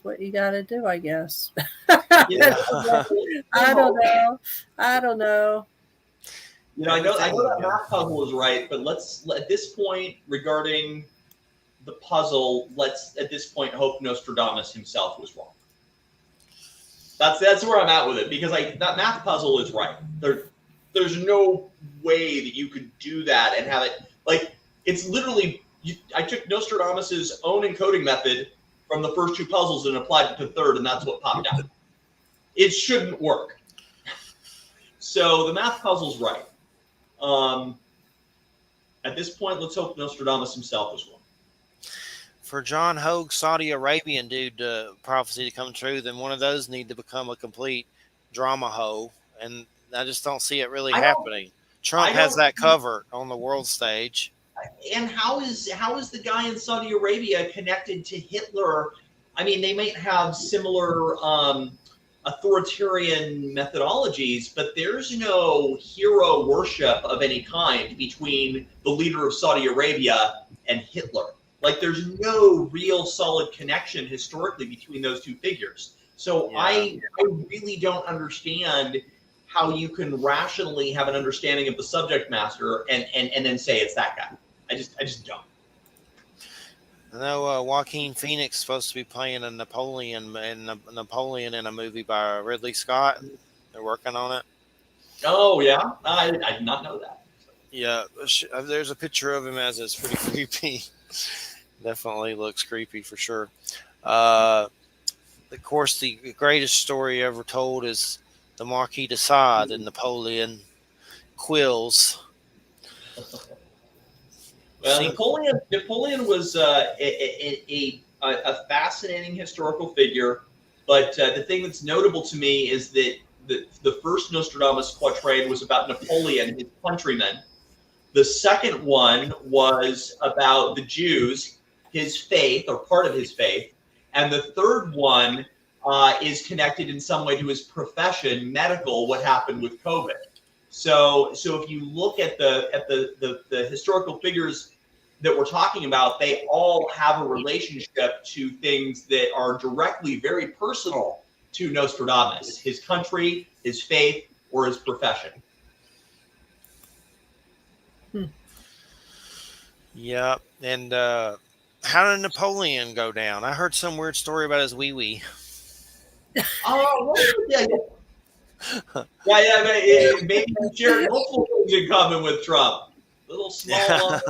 what you got to do, I guess. Yeah. I don't know. I know that math puzzle is right, but let's at this point regarding the puzzle, let's at this point hope Nostradamus himself was wrong. That's where I'm at with it, because that math puzzle is right. There's no way that you could do that and have it it's literally. I took Nostradamus's own encoding method from the first two puzzles and applied it to the third, and that's what popped out. It shouldn't work. So the math puzzle's right. At this point, let's hope Nostradamus himself is wrong. For John Hogue, Saudi Arabian dude prophecy to come true, then one of those need to become a complete drama hoe, and I just don't see it really happening. Trump has that covered on the world stage. And how is the guy in Saudi Arabia connected to Hitler? I mean, they might have similar authoritarian methodologies, but there's no hero worship of any kind between the leader of Saudi Arabia and Hitler. Like, there's no real solid connection historically between those two figures. So yeah. I really don't understand how you can rationally have an understanding of the subject matter and then say it's that guy. I just don't. I know Joaquin Phoenix is supposed to be playing a Napoleon in a movie by Ridley Scott. They're working on it. Oh yeah, I did not know that. Yeah, there's a picture of him as it's pretty creepy. Definitely looks creepy for sure. Of course, the greatest story ever told is the Marquis de Sade and Napoleon quills. Well, Napoleon was a fascinating historical figure, but the thing that's notable to me is that the first Nostradamus quatrain was about Napoleon and his countrymen. The second one was about the Jews, his faith, or part of his faith, and the third one is connected in some way to his profession, medical, what happened with COVID. So if you look at the historical figures that we're talking about, they all have a relationship to things that are directly very personal to Nostradamus, his country, his faith, or his profession. Yeah, and how did Napoleon go down? I heard some weird story about his wee-wee. Oh, yeah. Maybe you share multiple things in common with Trump. Little small,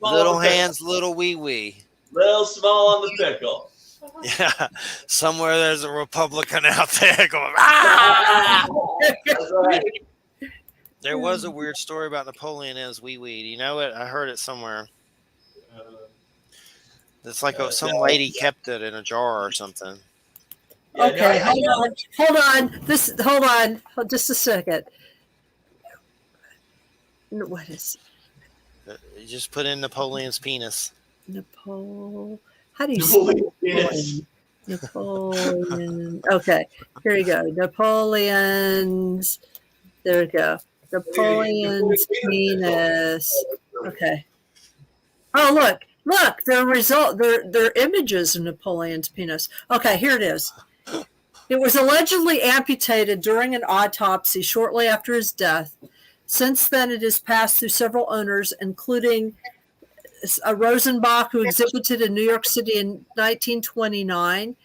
little hands, little wee-wee. Little small on the pickle. Yeah, somewhere there's a Republican out there going, ah! That's right. There was a weird story about Napoleon and his wee-wee. Do you know it? I heard it somewhere. It's like some lady kept it in a jar or something. Yeah, no, Okay, I know. hold on, just a second. What is You just put in Napoleon's penis. Napoleon? How do you Napoleon spell penis. Napoleon? Okay, here you go. Napoleon's. There we go. Napoleon Napoleon's penis. penis. Okay. Oh, look, they're images of Napoleon's penis. Okay, here it is. It was allegedly amputated during an autopsy shortly after his death. Since then, it has passed through several owners, including Rosenbach, who exhibited in New York City in 1929.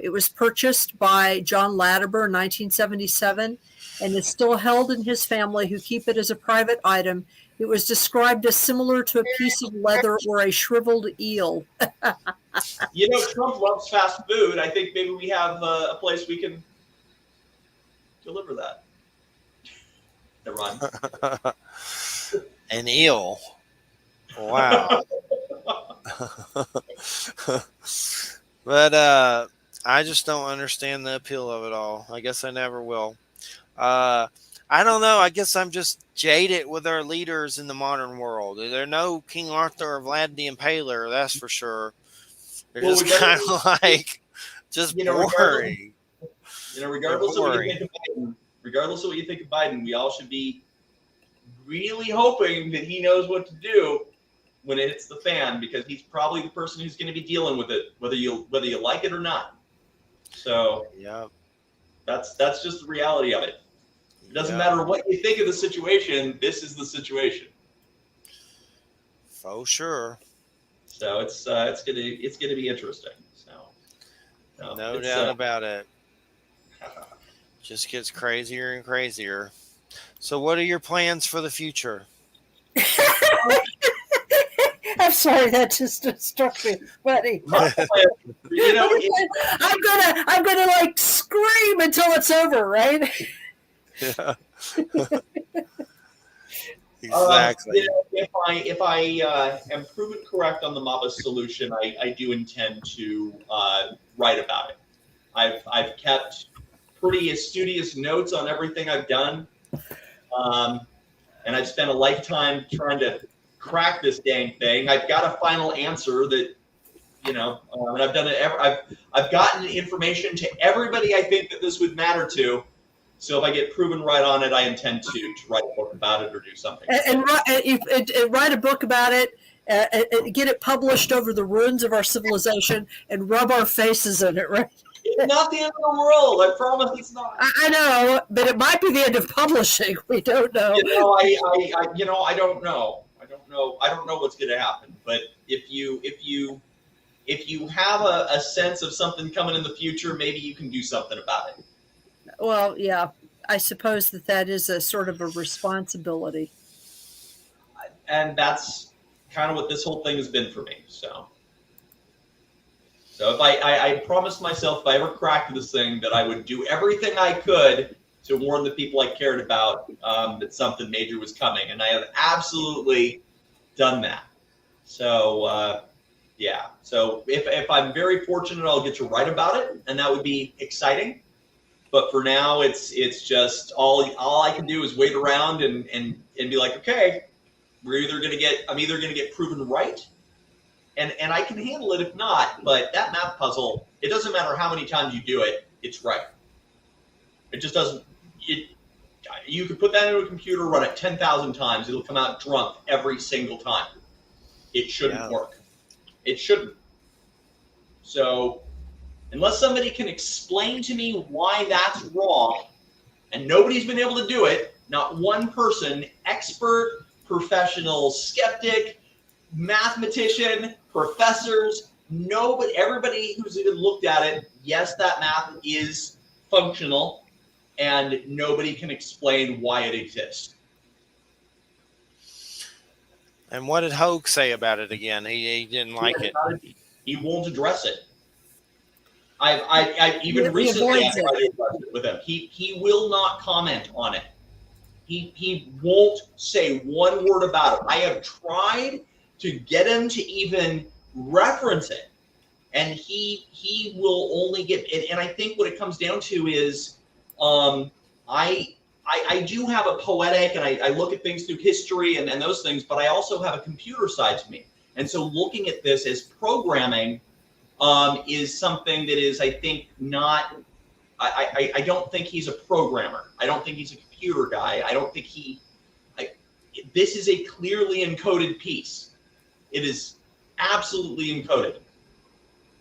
It was purchased by John Latimer in 1977 and is still held in his family, who keep it as a private item. It was described as similar to a piece of leather or a shriveled eel. You know, Trump loves fast food. I think maybe we have a place we can deliver that. Never mind. An eel. Wow. But I just don't understand the appeal of it all. I guess I never will. I don't know. I guess I'm just jaded with our leaders in the modern world. They're no King Arthur or Vlad the Impaler, that's for sure. They're Well, just kind of like just boring. Regardless of what you think of Biden, we all should be really hoping that he knows what to do when it hits the fan, because he's probably the person who's going to be dealing with it, whether you like it or not. So yeah, that's just the reality of it. It doesn't matter what you think of the situation. This is the situation. For sure. So it's gonna be interesting. So no doubt about it. Just gets crazier and crazier. So, what are your plans for the future? I'm sorry, that just struck me funny. You know, I'm gonna like scream until it's over, right? Yeah. Exactly. If I am proven correct on the Mabus solution, I do intend to write about it. I've kept pretty studious notes on everything I've done, and I've spent a lifetime trying to crack this dang thing. I've got a final answer that, and I've done it. I've gotten information to everybody I think that this would matter to. So if I get proven right on it, I intend to write a book about it or do something. And write a book about it, get it published over the ruins of our civilization, and rub our faces in it, right? It's not the end of the world. I promise it's not. I know, but it might be the end of publishing. We don't know. I don't know. I don't know what's going to happen. But if you have a sense of something coming in the future, maybe you can do something about it. Well, yeah, I suppose that is a sort of a responsibility. And that's kind of what this whole thing has been for me. So if I promised myself if I ever cracked this thing that I would do everything I could to warn the people I cared about that something major was coming. And I have absolutely done that. So, yeah. So if I'm very fortunate, I'll get to write about it, and that would be exciting. But for now, it's just all I can do is wait around and be like, okay, I'm either gonna get proven right, and I can handle it if not. But that math puzzle, it doesn't matter how many times you do it, it's right. It just doesn't. You could put that into a computer, run it 10,000 times, it'll come out drunk every single time. It shouldn't work. It shouldn't. So unless somebody can explain to me why that's wrong, and nobody's been able to do it, not one person, expert, professional, skeptic, mathematician, professors, nobody, everybody who's even looked at it, yes, that math is functional, and nobody can explain why it exists. And what did Hogue say about it again? He didn't like it. He won't address it. I even recently I tried to address it with him. He will not comment on it. He won't say one word about it. I have tried to get him to even reference it, and he will only get. And I think what it comes down to is, I do have a poetic, and I look at things through history and those things, but I also have a computer side to me. And so looking at this as programming is something that is, I think, not. I don't think he's a programmer. I don't think he's a computer guy. I don't think this is a clearly encoded piece. It is absolutely encoded.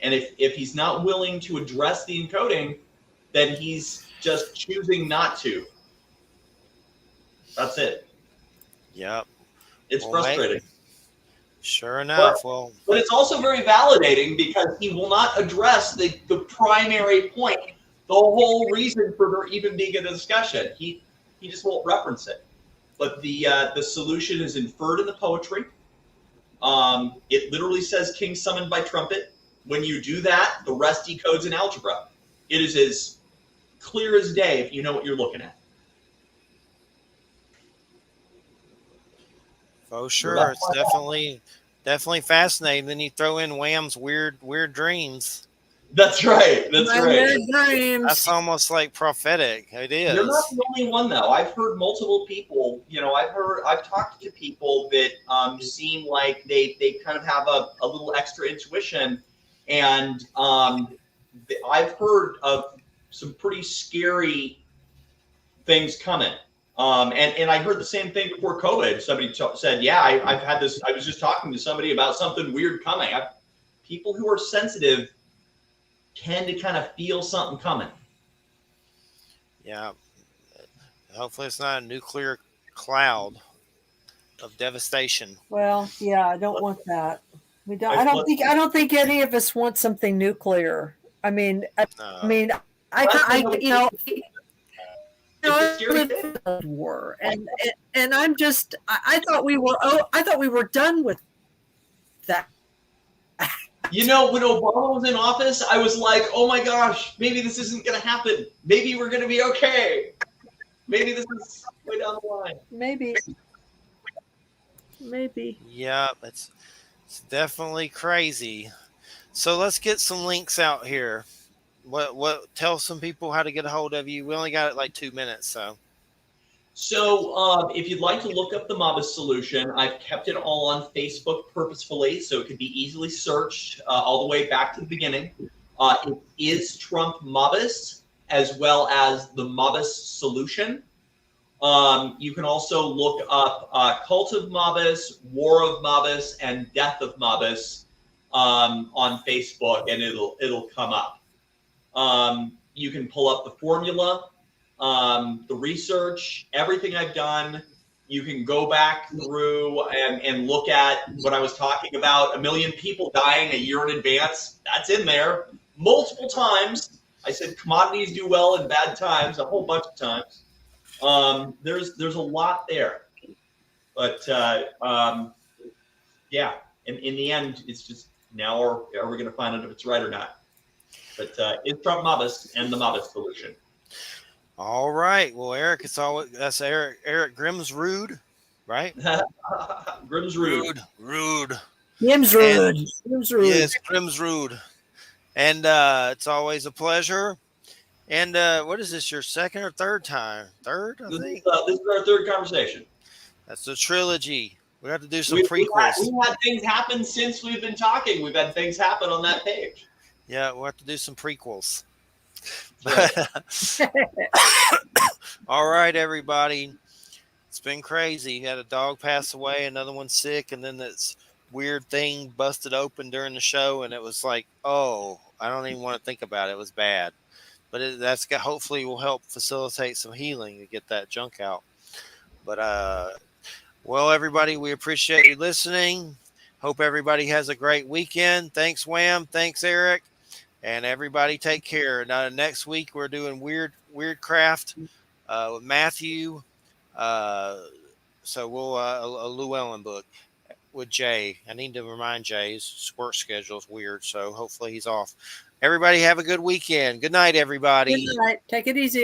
And if he's not willing to address the encoding, then he's just choosing not to. That's it. Yep. It's frustrating. Sure enough. But it's also very validating because he will not address the primary point, the whole reason for there even being a discussion. He just won't reference it. But the solution is inferred in the poetry. It literally says king summoned by trumpet. When you do that, the rest decodes in algebra. It is as clear as day if you know what you're looking at. Oh, sure. It's definitely fascinating. Then you throw in Wham's weird dreams. That's right. That's right. Weird dreams. That's almost like prophetic. It is. You're not the only one, though. I've heard multiple people. I've talked to people that seem like they kind of have a little extra intuition, and I've heard of some pretty scary things coming. And I heard the same thing before COVID. Somebody said, "Yeah, I've had this. I was just talking to somebody about something weird coming." People who are sensitive tend to kind of feel something coming. Yeah. Hopefully, it's not a nuclear cloud of devastation. Well, yeah, I don't want that. We don't. I don't think any of us want something nuclear. I mean, war, and I'm just. I thought we were. I thought we were done with that. When Obama was in office, I was like, oh my gosh, maybe this isn't going to happen. Maybe we're going to be okay. Maybe this is way down the line. Maybe. Yeah, it's definitely crazy. So let's get some links out here. What tell some people how to get a hold of you. We only got like 2 minutes, so. So if you'd like to look up the Mabus solution, I've kept it all on Facebook purposefully, so it could be easily searched all the way back to the beginning. It is Trump Mabus, as well as the Mabus solution. You can also look up Cult of Mabus, War of Mabus, and Death of Mabus on Facebook, and it'll come up. You can pull up the formula. The research, everything I've done, you can go back through and look at what I was talking about. 1 million people dying a year in advance. That's in there multiple times. I said commodities do well in bad times a whole bunch of times. There's a lot there. But yeah, in the end, it's just now are we going to find out if it's right or not? But it's Trump Mabus and the Mabus solution. All right. Well, Eric, that's Eric Grimsrud, right? Grimsrud. Rude. Grimsrud. Yes, Grimsrud. And it's always a pleasure. And what is this, your second or third time? Third, I think? This is our third conversation. That's the trilogy. We have to do some prequels. We've had things happen since we've been talking. We've had things happen on that page. Yeah, we'll have to do some prequels. Right. All right, everybody. It's been crazy. You had a dog pass away, another one sick, and then this weird thing busted open during the show, and it was like, oh, I don't even want to think about it. It was bad. But hopefully will help facilitate some healing to get that junk out. But, well, everybody, we appreciate you listening. Hope everybody has a great weekend. Thanks, Wham. Thanks, Eric. And everybody take care. Now, next week, we're doing Weird Craft with Matthew. So we'll a Llewellyn book with Jay. I need to remind Jay his work schedule is weird, so hopefully he's off. Everybody have a good weekend. Good night, everybody. Good night. Take it easy.